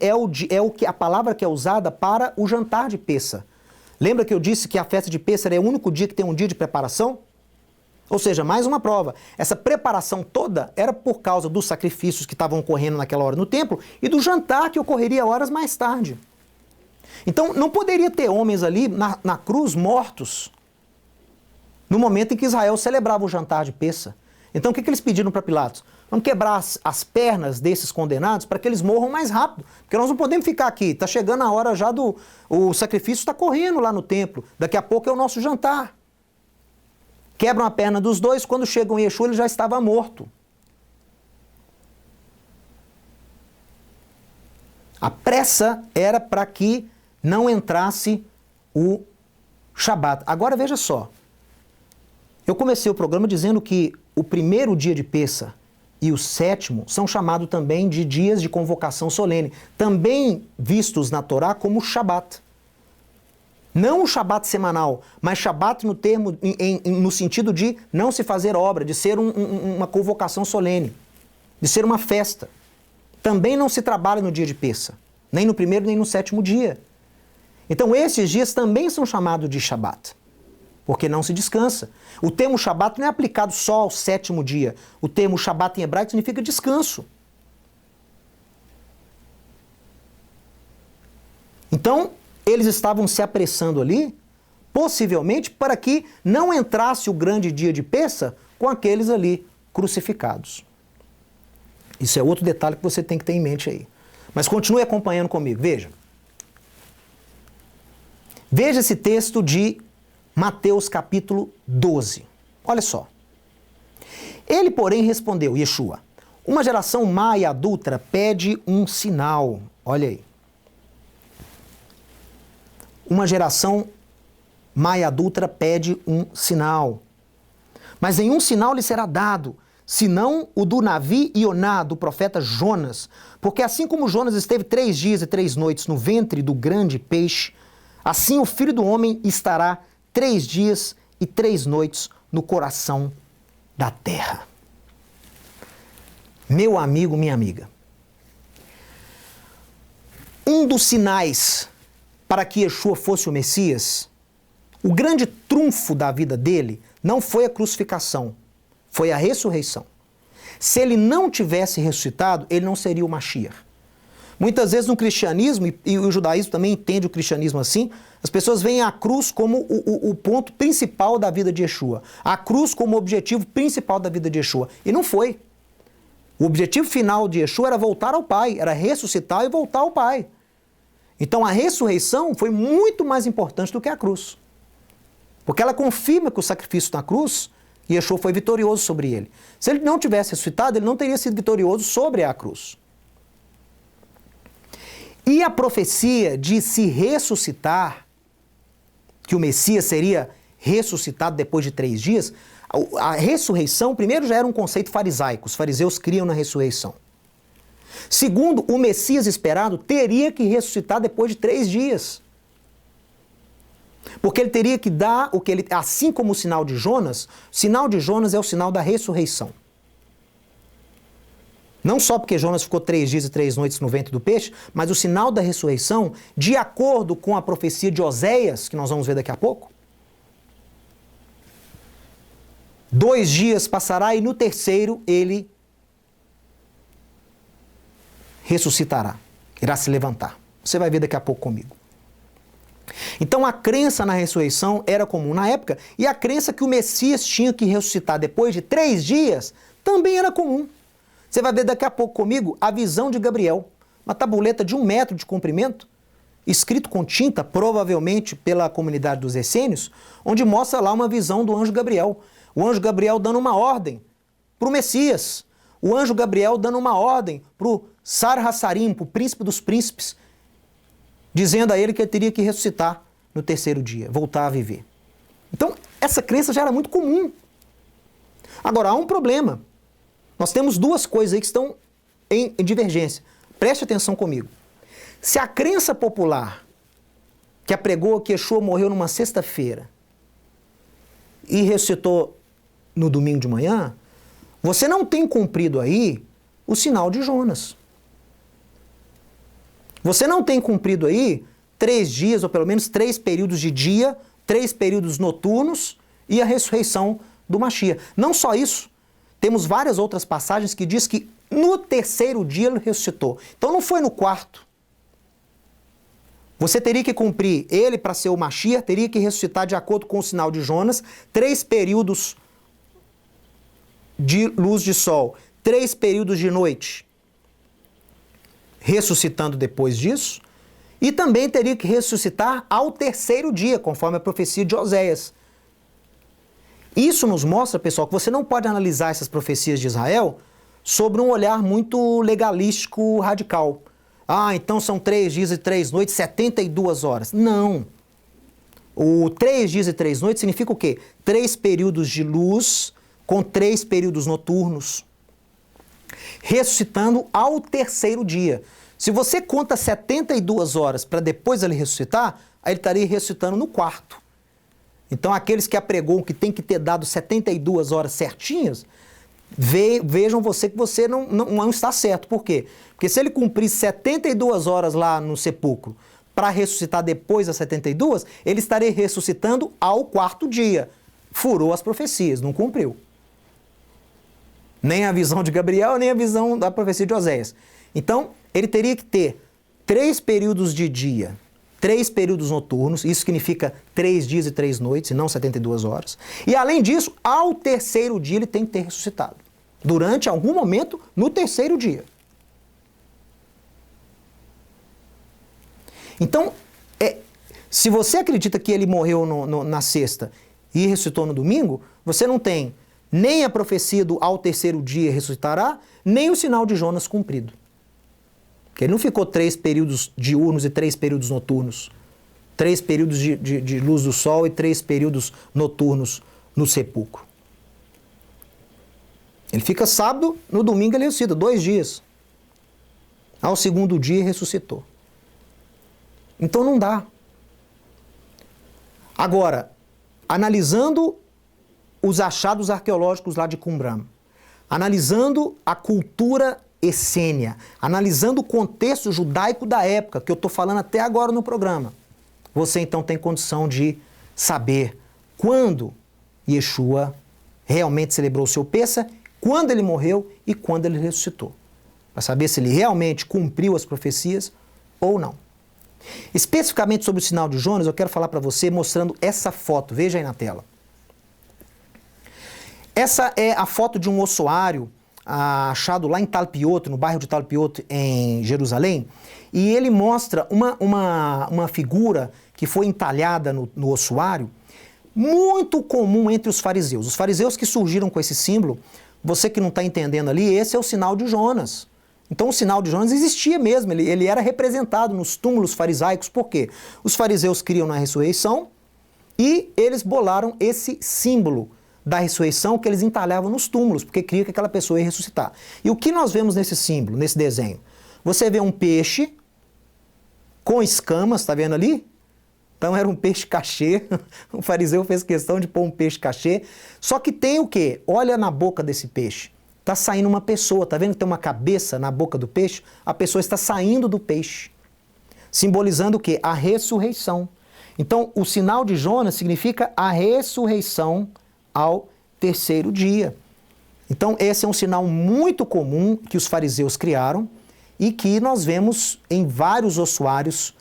S1: a palavra que é usada para o jantar de Pêssar. Lembra que eu disse que a festa de Pêssar é o único dia que tem um dia de preparação? Ou seja, mais uma prova. Essa preparação toda era por causa dos sacrifícios que estavam ocorrendo naquela hora no templo e do jantar que ocorreria horas mais tarde. Então não poderia ter homens ali na cruz mortos no momento em que Israel celebrava o jantar de Pêssar. Então o que eles pediram para Pilatos? Vamos quebrar as pernas desses condenados para que eles morram mais rápido. Porque nós não podemos ficar aqui. Está chegando a hora já o sacrifício está correndo lá no templo. Daqui a pouco é o nosso jantar. Quebram a perna dos dois. Quando chegam em Yeshua, ele já estava morto. A pressa era para que não entrasse o Shabat. Agora veja só. Eu comecei o programa dizendo que o primeiro dia de Pêssar e o 7º são chamados também de dias de convocação solene, também vistos na Torá como Shabat. Não o Shabat semanal, mas Shabat no sentido de não se fazer obra, de ser uma convocação solene, de ser uma festa. Também não se trabalha no dia de Pêssar, nem no primeiro nem no 7º dia. Então esses dias também são chamados de Shabat, porque não se descansa. O termo Shabat não é aplicado só ao 7º dia. O termo Shabat em hebraico significa descanso. Então, eles estavam se apressando ali, possivelmente para que não entrasse o grande dia de Pêssar com aqueles ali crucificados. Isso é outro detalhe que você tem que ter em mente aí. Mas continue acompanhando comigo, veja. Veja esse texto de Mateus capítulo 12. Olha só. Ele, porém, respondeu, Yeshua, uma geração má e adúltera pede um sinal. Olha aí. Uma geração má e adúltera pede um sinal. Mas nenhum sinal lhe será dado, senão o do Navi Ioná, do profeta Jonas. Porque assim como Jonas esteve 3 dias e 3 noites no ventre do grande peixe, assim o Filho do Homem estará 3 dias e 3 noites no coração da terra. Meu amigo, minha amiga, um dos sinais para que Yeshua fosse o Messias, o grande trunfo da vida dele não foi a crucificação, foi a ressurreição. Se ele não tivesse ressuscitado, ele não seria o Mashiach. Muitas vezes no cristianismo, e o judaísmo também entende o cristianismo assim, as pessoas veem a cruz como o ponto principal da vida de Yeshua. A cruz como o objetivo principal da vida de Yeshua. E não foi. O objetivo final de Yeshua era voltar ao Pai, era ressuscitar e voltar ao Pai. Então a ressurreição foi muito mais importante do que a cruz. Porque ela confirma que o sacrifício na cruz, Yeshua foi vitorioso sobre ele. Se ele não tivesse ressuscitado, ele não teria sido vitorioso sobre a cruz. E a profecia de se ressuscitar, que o Messias seria ressuscitado depois de 3 dias, a ressurreição, primeiro, já era um conceito farisaico. Os fariseus criam na ressurreição. Segundo, o Messias esperado teria que ressuscitar depois de 3 dias. Porque ele teria que dar o que ele, assim como o sinal de Jonas é o sinal da ressurreição. Não só porque Jonas ficou 3 dias e 3 noites no ventre do peixe, mas o sinal da ressurreição, de acordo com a profecia de Oséias, que nós vamos ver daqui a pouco. 2 dias passará e no terceiro ele ressuscitará, irá se levantar. Você vai ver daqui a pouco comigo. Então a crença na ressurreição era comum na época, e a crença que o Messias tinha que ressuscitar depois de 3 dias também era comum. Você vai ver daqui a pouco comigo a visão de Gabriel, uma tabuleta de 1 metro de comprimento, escrito com tinta, provavelmente pela comunidade dos essênios, onde mostra lá uma visão do anjo Gabriel. O anjo Gabriel dando uma ordem para o Messias. O anjo Gabriel dando uma ordem para o Sar Hassarim, para o príncipe dos príncipes, dizendo a ele que ele teria que ressuscitar no terceiro dia, voltar a viver. Então, essa crença já era muito comum. Agora, há um problema. Nós temos 2 coisas aí que estão em divergência. Preste atenção comigo. Se a crença popular que apregou que Yeshua morreu numa sexta-feira e ressuscitou no domingo de manhã, você não tem cumprido aí o sinal de Jonas. Você não tem cumprido aí 3 dias, ou pelo menos 3 períodos de dia, 3 períodos noturnos e a ressurreição do Mashiach. Não só isso, temos várias outras passagens que diz que no terceiro dia ele ressuscitou. Então não foi no 4º. Você teria que cumprir ele para ser o Mashiach, teria que ressuscitar de acordo com o sinal de Jonas, 3 períodos de luz de sol, 3 períodos de noite, ressuscitando depois disso, e também teria que ressuscitar ao terceiro dia, conforme a profecia de Oséias. Isso nos mostra, pessoal, que você não pode analisar essas profecias de Israel sobre um olhar muito legalístico radical. Ah, então são 3 dias e 3 noites, 72 horas. Não. O 3 dias e 3 noites significa o quê? 3 períodos de luz com 3 períodos noturnos, ressuscitando ao terceiro dia. Se você conta 72 horas para depois ele ressuscitar, aí ele estaria ressuscitando no 4º. Então aqueles que apregam que tem que ter dado 72 horas certinhas, vejam você que você não está certo. Por quê? Porque se ele cumprir 72 horas lá no sepulcro para ressuscitar depois das 72, ele estaria ressuscitando ao 4º dia. Furou as profecias, não cumpriu. Nem a visão de Gabriel, nem a visão da profecia de Oséias. Então, ele teria que ter 3 períodos de dia, 3 períodos noturnos, isso significa 3 dias e 3 noites, e não 72 horas. E além disso, ao terceiro dia ele tem que ter ressuscitado. durante algum momento no terceiro dia. Então, se você acredita que ele morreu na sexta e ressuscitou no domingo, você não tem nem a profecia do ao terceiro dia ressuscitará, nem o sinal de Jonas cumprido. Porque ele não ficou 3 períodos diurnos e 3 períodos noturnos. 3 períodos de luz do sol e 3 períodos noturnos no sepulcro. Ele fica sábado, no domingo ele ressuscita, 2 dias. Ao segundo dia ressuscitou. Então não dá. Agora, analisando os achados arqueológicos lá de Qumran, analisando a cultura essênia, analisando o contexto judaico da época, que eu estou falando até agora no programa, você então tem condição de saber quando Yeshua realmente celebrou o seu Pêssah, quando ele morreu e quando ele ressuscitou. Para saber se ele realmente cumpriu as profecias ou não. Especificamente sobre o sinal de Jonas, eu quero falar para você mostrando essa foto. Veja aí na tela. Essa é a foto de um ossuário achado lá em Talpiot, no bairro de Talpiot, em Jerusalém. E ele mostra uma figura que foi entalhada no ossuário, muito comum entre os fariseus. Os fariseus que surgiram com esse símbolo, você que não está entendendo ali, esse é o sinal de Jonas. Então o sinal de Jonas existia mesmo, ele era representado nos túmulos farisaicos. Por quê? Os fariseus criam na ressurreição e eles bolaram esse símbolo da ressurreição que eles entalhavam nos túmulos, porque criam que aquela pessoa ia ressuscitar. E o que nós vemos nesse símbolo, nesse desenho? Você vê um peixe com escamas, está vendo ali? Então era um peixe cachê, o fariseu fez questão de pôr um peixe cachê, só que tem o quê? Olha na boca desse peixe. Está saindo uma pessoa, está vendo que tem uma cabeça na boca do peixe? A pessoa está saindo do peixe, simbolizando o quê? A ressurreição. Então, o sinal de Jonas significa a ressurreição ao terceiro dia. Então, esse é um sinal muito comum que os fariseus criaram e que nós vemos em vários ossuários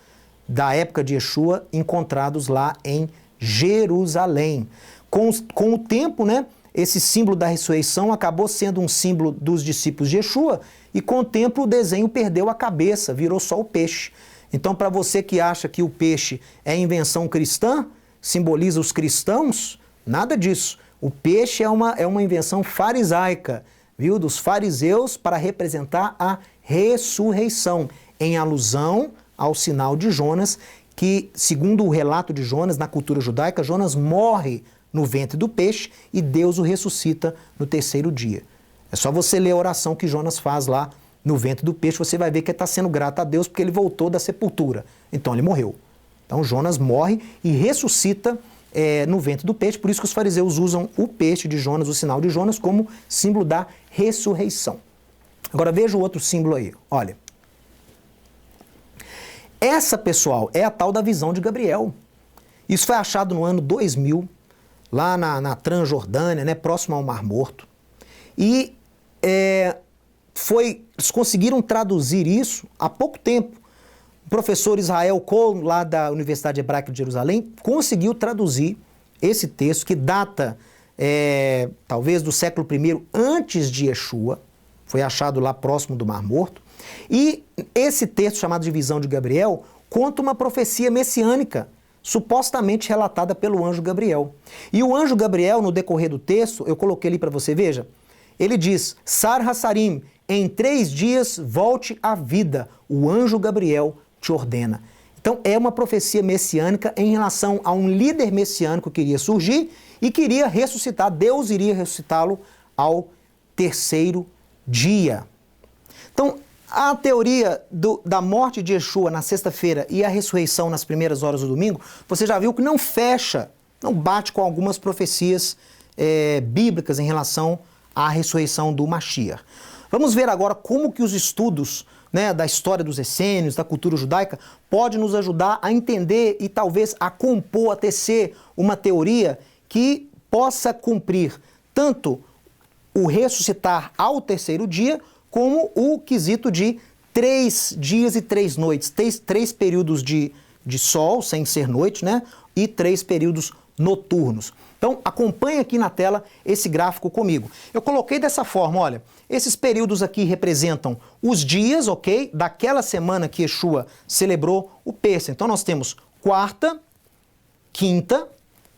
S1: da época de Yeshua encontrados lá em Jerusalém. Com o tempo, né? Esse símbolo da ressurreição acabou sendo um símbolo dos discípulos de Yeshua e com o tempo o desenho perdeu a cabeça, virou só o peixe. Então, para você que acha que o peixe é invenção cristã, simboliza os cristãos, nada disso. O peixe é uma invenção farisaica, viu? Dos fariseus para representar a ressurreição, em alusão ao sinal de Jonas, que, segundo o relato de Jonas, na cultura judaica, Jonas morre no ventre do peixe e Deus o ressuscita no terceiro dia. É só você ler a oração que Jonas faz lá no ventre do peixe, você vai ver que ele está sendo grato a Deus porque ele voltou da sepultura. Então ele morreu. Então Jonas morre e ressuscita no ventre do peixe, por isso que os fariseus usam o peixe de Jonas, o sinal de Jonas, como símbolo da ressurreição. Agora veja o outro símbolo aí, olha. Essa, pessoal, é a tal da visão de Gabriel. Isso foi achado no ano 2000, lá na Transjordânia, né, próximo ao Mar Morto. E eles conseguiram traduzir isso há pouco tempo. O professor Israel Kohl, lá da Universidade Hebraica de Jerusalém, conseguiu traduzir esse texto, que data talvez do século I antes de Yeshua, foi achado lá próximo do Mar Morto. E esse texto, chamado de Visão de Gabriel, conta uma profecia messiânica, supostamente relatada pelo anjo Gabriel. E o anjo Gabriel, no decorrer do texto, eu coloquei ali para você, veja, ele diz, Sar Hassarim, em 3 dias volte à vida, o anjo Gabriel te ordena. Então é uma profecia messiânica em relação a um líder messiânico que iria surgir e que iria ressuscitar, Deus iria ressuscitá-lo ao terceiro dia. Então, a teoria da morte de Yeshua na sexta-feira e a ressurreição nas primeiras horas do domingo, você já viu que não fecha, não bate com algumas profecias bíblicas em relação à ressurreição do Mashiach. Vamos ver agora como que os estudos, né, da história dos essênios, da cultura judaica, pode nos ajudar a entender e talvez a compor, a tecer uma teoria que possa cumprir tanto o ressuscitar ao terceiro dia, como o quesito de 3 dias e 3 noites, 3 períodos de sol, sem ser noite, né? E 3 períodos noturnos. Então, acompanhe aqui na tela esse gráfico comigo. Eu coloquei dessa forma, olha, esses períodos aqui representam os dias, ok, daquela semana que Yeshua celebrou o Pêssego. Então, nós temos quarta, quinta,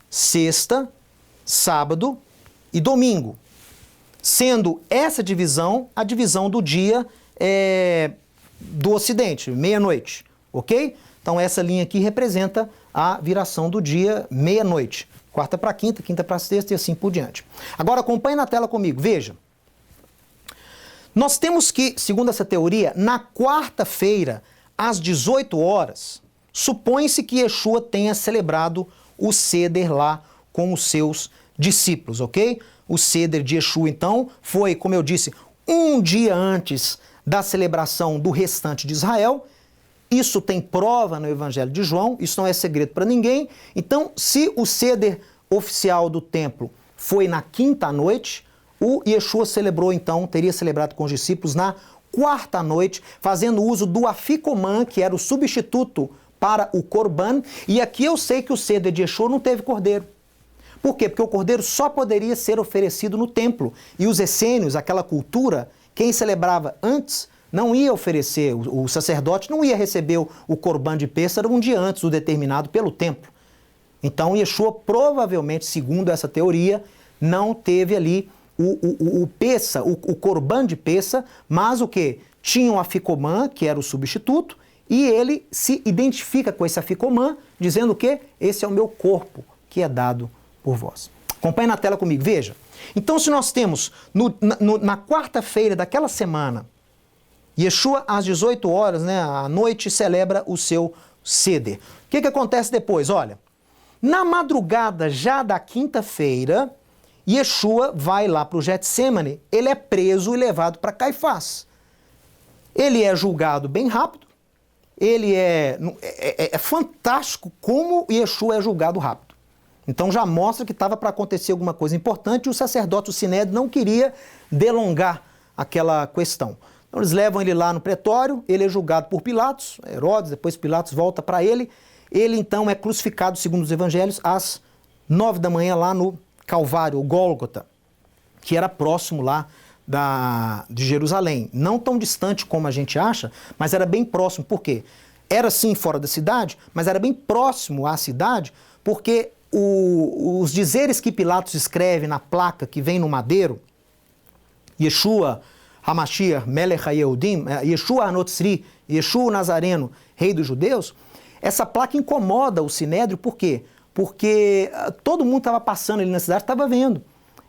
S1: sexta, sábado e domingo. Sendo essa divisão a divisão do dia do Ocidente, meia-noite, ok? Então, essa linha aqui representa a viração do dia meia-noite. Quarta para quinta, quinta para sexta e assim por diante. Agora, acompanhe na tela comigo, veja. Nós temos que, segundo essa teoria, na quarta-feira, às 18 horas, supõe-se que Yeshua tenha celebrado o Seder lá com os seus discípulos, ok? O Seder de Yeshua, então, foi, como eu disse, um dia antes da celebração do restante de Israel. Isso tem prova no Evangelho de João, isso não é segredo para ninguém. Então, se o Seder oficial do templo foi na quinta noite, o Yeshua celebrou, então, teria celebrado com os discípulos na quarta noite, fazendo uso do Afikoman, que era o substituto para o Corban. E aqui eu sei que o Seder de Yeshua não teve cordeiro. Por quê? Porque o cordeiro só poderia ser oferecido no templo. E os essênios, aquela cultura, quem celebrava antes não ia oferecer, o sacerdote não ia receber o Corban de Pêssego um dia antes do determinado pelo templo. Então Yeshua provavelmente, segundo essa teoria, não teve ali o Corban de Pêssego, mas o quê? Tinha um Afikoman, que era o substituto, e ele se identifica com esse Afikoman, dizendo que esse é o meu corpo, que é dado por vós. Acompanhe na tela comigo, veja. Então, se nós temos na quarta-feira daquela semana, Yeshua, às 18 horas, né, à noite, celebra o seu Seder. O que acontece depois? Olha, na madrugada já da quinta-feira, Yeshua vai lá para o Getsêmani, ele é preso e levado para Caifás. Ele é julgado bem rápido, ele é fantástico como Yeshua é julgado rápido. Então já mostra que estava para acontecer alguma coisa importante e o sacerdote, o Sinédrio, não queria delongar aquela questão. Então eles levam ele lá no pretório, ele é julgado por Pilatos, Herodes, depois Pilatos volta para ele. Ele então é crucificado, segundo os evangelhos, às 9 da manhã lá no Calvário, o Gólgota, que era próximo lá de Jerusalém. Não tão distante como a gente acha, mas era bem próximo. Por quê? Era sim fora da cidade, mas era bem próximo à cidade, porque os dizeres que Pilatos escreve na placa que vem no madeiro, Yeshua Hamashiach, Melech HaYehudim, Yeshua HaNotzri, Yeshua o Nazareno, Rei dos Judeus, essa placa incomoda o Sinédrio, por quê? Porque todo mundo estava passando ali na cidade, estava vendo.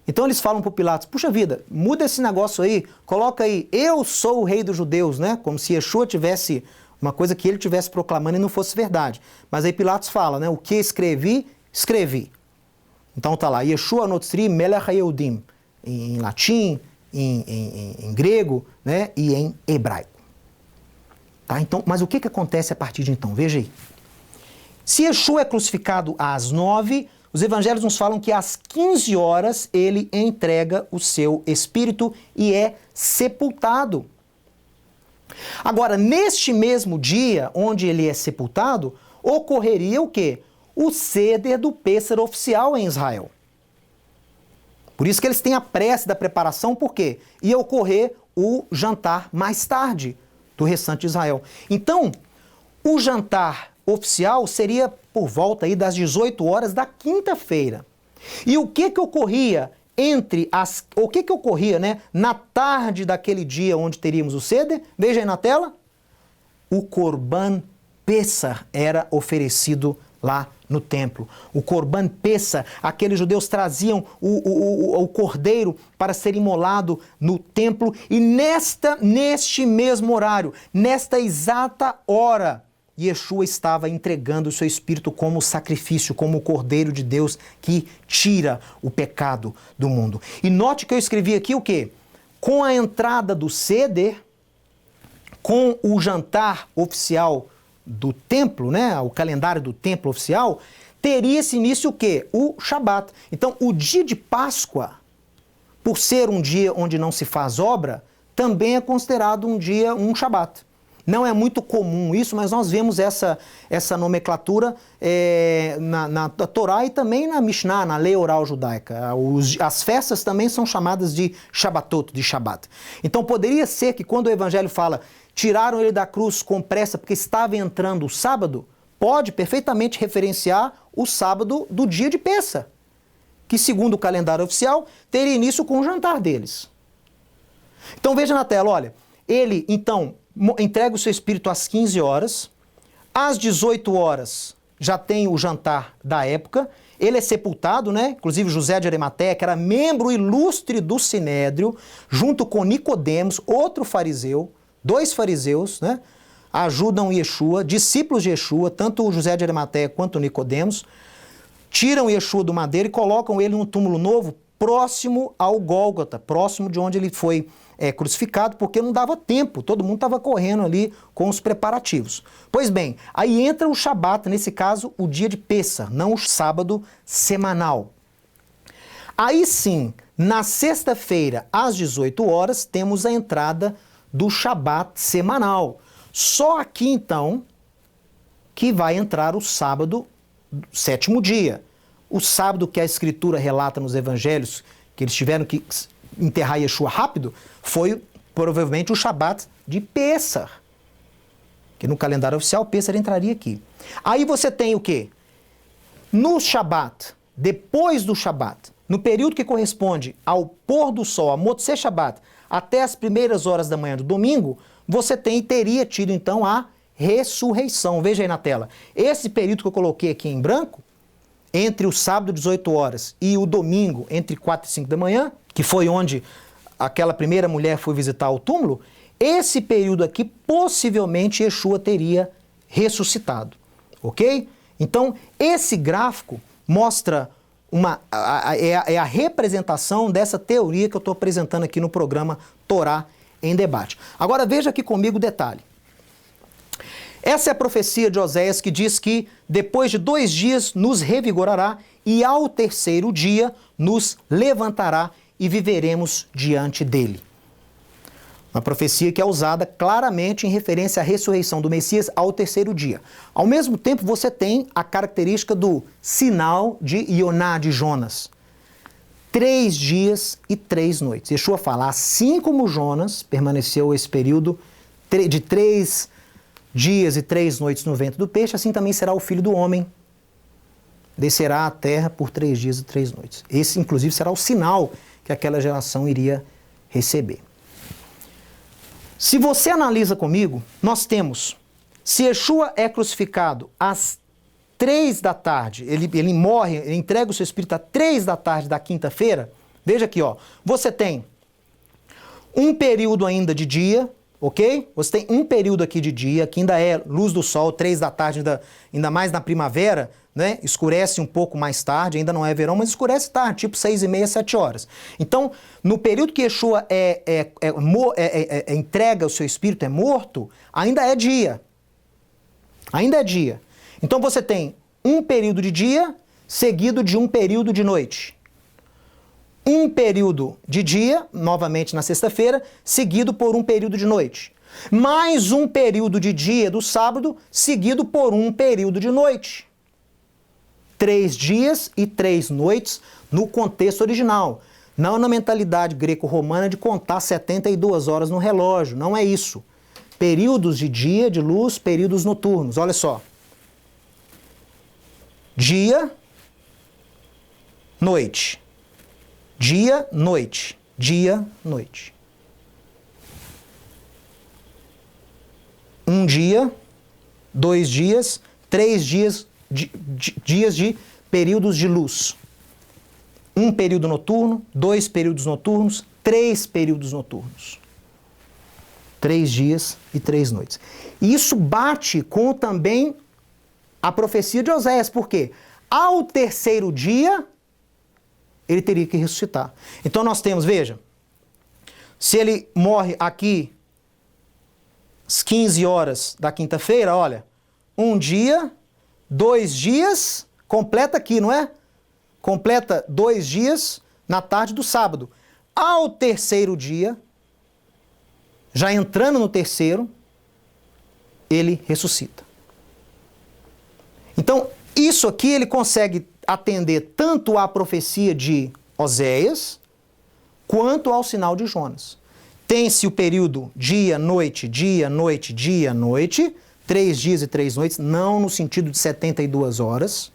S1: Então eles falam para o Pilatos, puxa vida, muda esse negócio aí, coloca aí, eu sou o Rei dos Judeus, né? Como se Yeshua tivesse uma coisa que ele tivesse proclamando e não fosse verdade. Mas aí Pilatos fala, né? O que escrevi, escrevi. Então tá lá, Yeshua HaNotzri, Melech HaYehudim, em latim, em grego, né, e em hebraico. Tá? Então, mas o que acontece a partir de então? Veja aí. Se Yeshua é crucificado às 9, os evangelhos nos falam que às 15 horas ele entrega o seu espírito e é sepultado. Agora, neste mesmo dia onde ele é sepultado, ocorreria o quê? O Seder do Pêssego oficial em Israel. Por isso que eles têm a pressa da preparação, por quê? Ia ocorrer o jantar mais tarde do restante de Israel. Então, o jantar oficial seria por volta aí das 18 horas da quinta-feira. E o que ocorria né, na tarde daquele dia onde teríamos o Seder? Veja aí na tela. O Corban Pêssego era oferecido lá no templo. O Corban Pêssego, aqueles judeus traziam o cordeiro para ser imolado no templo e neste mesmo horário, nesta exata hora, Yeshua estava entregando o seu espírito como sacrifício, como o cordeiro de Deus que tira o pecado do mundo. E note que eu escrevi aqui o quê? Com a entrada do Seder, com o jantar oficial do templo, né, o calendário do templo oficial, teria esse início o quê? O Shabat. Então, o dia de Páscoa, por ser um dia onde não se faz obra, também é considerado um Shabat. Não é muito comum isso, mas nós vemos essa nomenclatura na Torá e também na Mishnah, na lei oral judaica. As festas também são chamadas de Shabbatot, de Shabbat. Então poderia ser que quando o Evangelho fala tiraram ele da cruz com pressa porque estava entrando o sábado, pode perfeitamente referenciar o sábado do dia de Pêssar, que segundo o calendário oficial teria início com o jantar deles. Então veja na tela, olha, ele então entrega o seu espírito às 15 horas, às 18 horas já tem o jantar da época, ele é sepultado, né? Inclusive José de Arimateia, que era membro ilustre do Sinédrio, junto com Nicodemos, outro fariseu, 2 fariseus, né? Ajudam Yeshua, discípulos de Yeshua, tanto o José de Arimateia quanto o Nicodemos, tiram Yeshua do madeiro e colocam ele num túmulo novo próximo ao Gólgota, próximo de onde ele foi crucificado, porque não dava tempo, todo mundo estava correndo ali com os preparativos. Pois bem, aí entra o Shabat, nesse caso o dia de Pêssar, não o sábado semanal. Aí sim, na sexta-feira, às 18 horas, temos a entrada do Shabat semanal. Só aqui, então, que vai entrar o sábado, 7º dia. O sábado que a Escritura relata nos Evangelhos, que eles tiveram que enterrar Yeshua rápido, foi provavelmente o Shabat de Pêssar. Que no calendário oficial, Pêssar entraria aqui. Aí você tem o quê? No Shabat, depois do Shabat, no período que corresponde ao pôr do sol, a Motzei Shabat, até as primeiras horas da manhã do domingo, você teria tido então a ressurreição. Veja aí na tela. Esse período que eu coloquei aqui em branco, entre o sábado, 18 horas, e o domingo, entre 4 e 5 da manhã, que foi onde aquela primeira mulher foi visitar o túmulo, esse período aqui, possivelmente, Yeshua teria ressuscitado. Ok? Então, esse gráfico mostra a representação dessa teoria que eu estou apresentando aqui no programa Torá em Debate. Agora veja aqui comigo o detalhe. Essa é a profecia de Oséias que diz que depois de 2 dias nos revigorará e ao 3º dia nos levantará e viveremos diante dele. Uma profecia que é usada claramente em referência à ressurreição do Messias ao 3º dia. Ao mesmo tempo, você tem a característica do sinal de Ioná, de Jonas. 3 dias e 3 noites. Yeshua fala, assim como Jonas permaneceu esse período de 3 dias e 3 noites no ventre do peixe, assim também será o Filho do Homem. Descerá à terra por 3 dias e 3 noites. Esse, inclusive, será o sinal que aquela geração iria receber. Se você analisa comigo, nós temos, se Yeshua é crucificado às 3 da tarde, ele morre, ele entrega o seu espírito às 3 da tarde da quinta-feira, veja aqui, ó, você tem um período ainda de dia, ok? Você tem um período aqui de dia, que ainda é luz do sol, 3 da tarde, ainda mais na primavera, né? Escurece um pouco mais tarde, ainda não é verão, mas escurece tarde, tipo 6h30, 7 horas. Então, no período que Yeshua entrega o seu espírito, é morto, ainda é dia. Ainda é dia. Então você tem um período de dia seguido de um período de noite. Um período de dia, novamente na sexta-feira, seguido por um período de noite. Mais um período de dia do sábado, seguido por um período de noite. 3 dias e 3 noites no contexto original. Não na mentalidade greco-romana de contar 72 horas no relógio. Não é isso. Períodos de dia, de luz, períodos noturnos. Olha só. Dia, noite. Dia, noite. Dia, noite. Um dia, 2 dias, 3 dias, dias de períodos de luz. Um período noturno, 2 períodos noturnos, 3 períodos noturnos. 3 dias e 3 noites. E isso bate com também a profecia de Oséias, porque ao 3º dia ele teria que ressuscitar. Então nós temos, veja, se ele morre aqui às 15 horas da quinta-feira, olha, um dia, 2 dias, completa aqui, não é? Completa 2 dias na tarde do sábado. Ao 3º dia, já entrando no 3º, ele ressuscita. Então, isso aqui ele consegue atender tanto à profecia de Oséias, quanto ao sinal de Jonas. Tem-se o período dia, noite, 3 dias e 3 noites, não no sentido de 72 horas.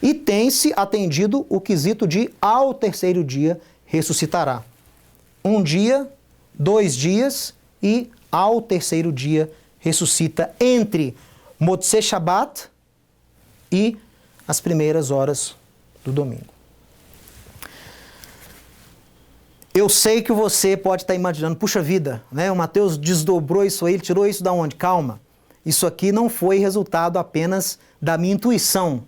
S1: E tem-se atendido o quesito de ao terceiro dia ressuscitará. 1 dia, 2 dias e ao terceiro dia ressuscita entre Motzei Shabbat e as primeiras horas do domingo. Eu sei que você pode estar imaginando, puxa vida, né? O Mateus desdobrou isso aí, ele tirou isso da onde? Calma. Isso aqui não foi resultado apenas da minha intuição.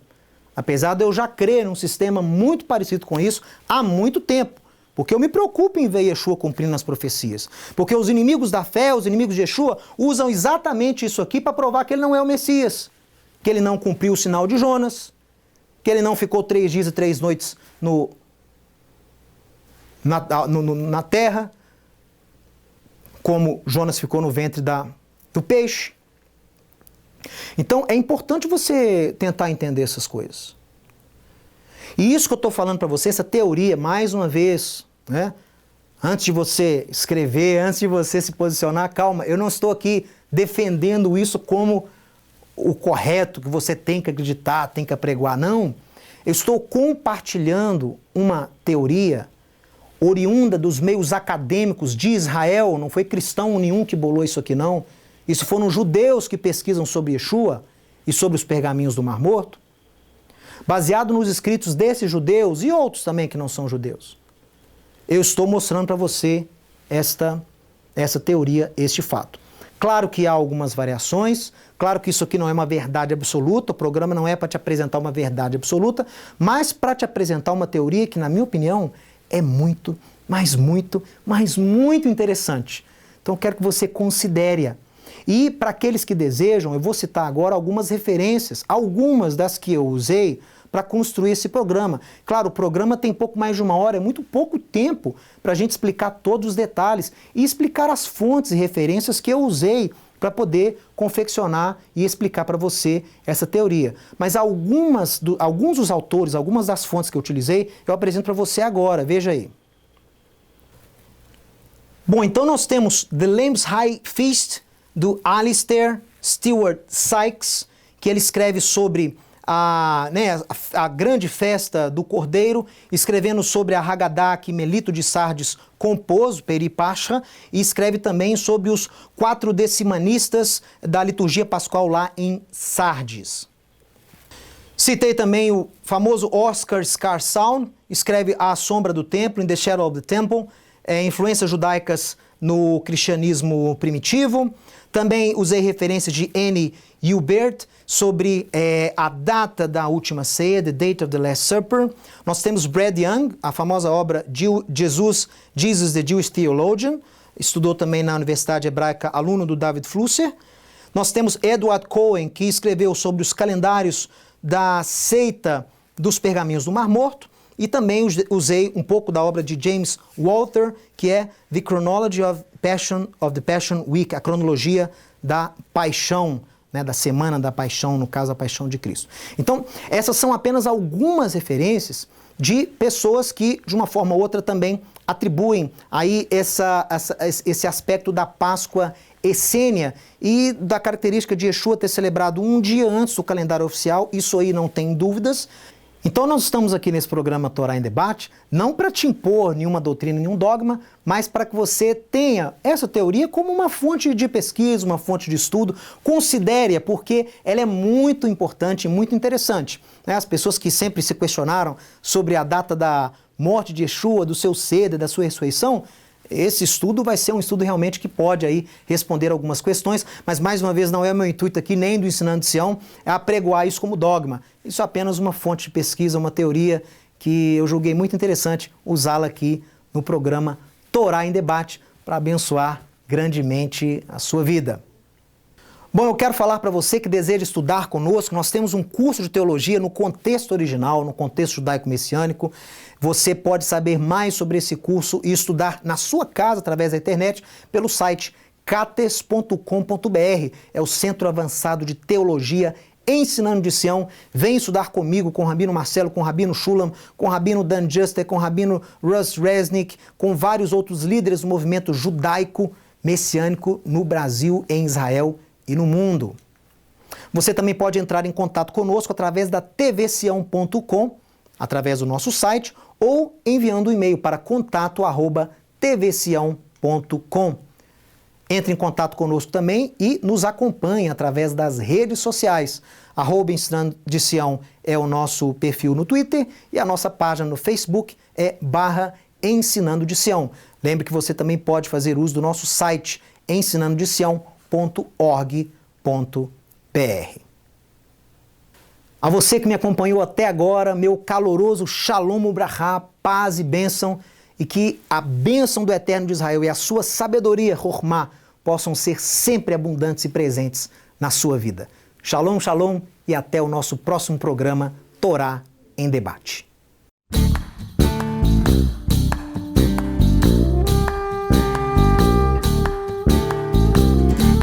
S1: Apesar de eu já crer num sistema muito parecido com isso há muito tempo. Porque eu me preocupo em ver Yeshua cumprindo as profecias. Porque os inimigos da fé, os inimigos de Yeshua, usam exatamente isso aqui para provar que ele não é o Messias. Que ele não cumpriu o sinal de Jonas. Que ele não ficou 3 dias e 3 noites na terra, como Jonas ficou no ventre do peixe. Então, é importante você tentar entender essas coisas. E isso que eu estou falando para você, essa teoria, mais uma vez, né? Antes de você escrever, antes de você se posicionar, calma, eu não estou aqui defendendo isso como o correto, que você tem que acreditar, tem que apregoar, não. Eu estou compartilhando uma teoria oriunda dos meios acadêmicos de Israel, não foi cristão nenhum que bolou isso aqui não, isso foram judeus que pesquisam sobre Yeshua e sobre os pergaminhos do Mar Morto, baseado nos escritos desses judeus e outros também que não são judeus. Eu estou mostrando para você essa teoria, este fato. Claro que há algumas variações, claro que isso aqui não é uma verdade absoluta, o programa não é para te apresentar uma verdade absoluta, mas para te apresentar uma teoria que, na minha opinião, é muito, mas muito, mas muito interessante. Então eu quero que você considere-a. E para aqueles que desejam, eu vou citar agora algumas referências, algumas das que eu usei para construir esse programa. Claro, o programa tem pouco mais de 1 hora, é muito pouco tempo para a gente explicar todos os detalhes e explicar as fontes e referências que eu usei para poder confeccionar e explicar para você essa teoria. Mas alguns dos autores, algumas das fontes que eu utilizei, eu apresento para você agora, veja aí. Bom, então nós temos The Lamb's High Feast, do Alistair Stewart Sykes, que ele escreve sobre a grande festa do Cordeiro, escrevendo sobre a Haggadah que Melito de Sardes compôs, Peri Pascha, e escreve também sobre os 4 decimanistas da liturgia pascual lá em Sardes. Citei também o famoso Oscar Scarsound, escreve A Sombra do Templo, In the Shadow of the Temple, influências judaicas no cristianismo primitivo. Também usei referências de N. Hubert sobre a data da última ceia, The Date of the Last Supper. Nós temos Brad Young, a famosa obra Jesus the Jewish Theologian, estudou também na Universidade Hebraica, aluno do David Flusser. Nós temos Edward Cohen, que escreveu sobre os calendários da seita dos pergaminhos do Mar Morto. E também usei um pouco da obra de James Walther, que é The Chronology of the Passion Week, a cronologia da paixão, né, da semana da paixão, no caso a paixão de Cristo. Então, essas são apenas algumas referências de pessoas que, de uma forma ou outra, também atribuem aí esse aspecto da Páscoa essênia e da característica de Yeshua ter celebrado um dia antes do calendário oficial, isso aí não tem dúvidas. Então nós estamos aqui nesse programa Torá em Debate, não para te impor nenhuma doutrina, nenhum dogma, mas para que você tenha essa teoria como uma fonte de pesquisa, uma fonte de estudo, considere-a porque ela é muito importante e muito interessante. As pessoas que sempre se questionaram sobre a data da morte de Yeshua, do seu seder, da sua ressurreição, esse estudo vai ser um estudo realmente que pode aí responder algumas questões, mas mais uma vez não é meu intuito aqui nem do Ensinando de Sião, é apregoar isso como dogma. Isso é apenas uma fonte de pesquisa, uma teoria que eu julguei muito interessante usá-la aqui no programa Torá em Debate para abençoar grandemente a sua vida. Bom, eu quero falar para você que deseja estudar conosco, nós temos um curso de teologia no contexto original, no contexto judaico-messiânico. Você pode saber mais sobre esse curso e estudar na sua casa, através da internet, pelo site cates.com.br, é o Centro Avançado de Teologia Ensinando de Sião. Vem estudar comigo, com o Rabino Marcelo, com o Rabino Shulam, com o Rabino Dan Juster, com o Rabino Russ Resnick, com vários outros líderes do movimento judaico messiânico no Brasil, em Israel e no mundo. Você também pode entrar em contato conosco através da tvsião.com, através do nosso site, ou enviando um e-mail para contato@tvsião.com. Entre em contato conosco também e nos acompanhe através das redes sociais. @Ensinando de Sião é o nosso perfil no Twitter e a nossa página no Facebook é /Ensinando de Sião. Lembre que você também pode fazer uso do nosso site ensinandodesião.org.br. A você que me acompanhou até agora, meu caloroso Shalom Ubrahá, paz e bênção, e que a bênção do Eterno de Israel e a sua sabedoria, Hormá, possam ser sempre abundantes e presentes na sua vida. Shalom, shalom, e até o nosso próximo programa, Torá em Debate.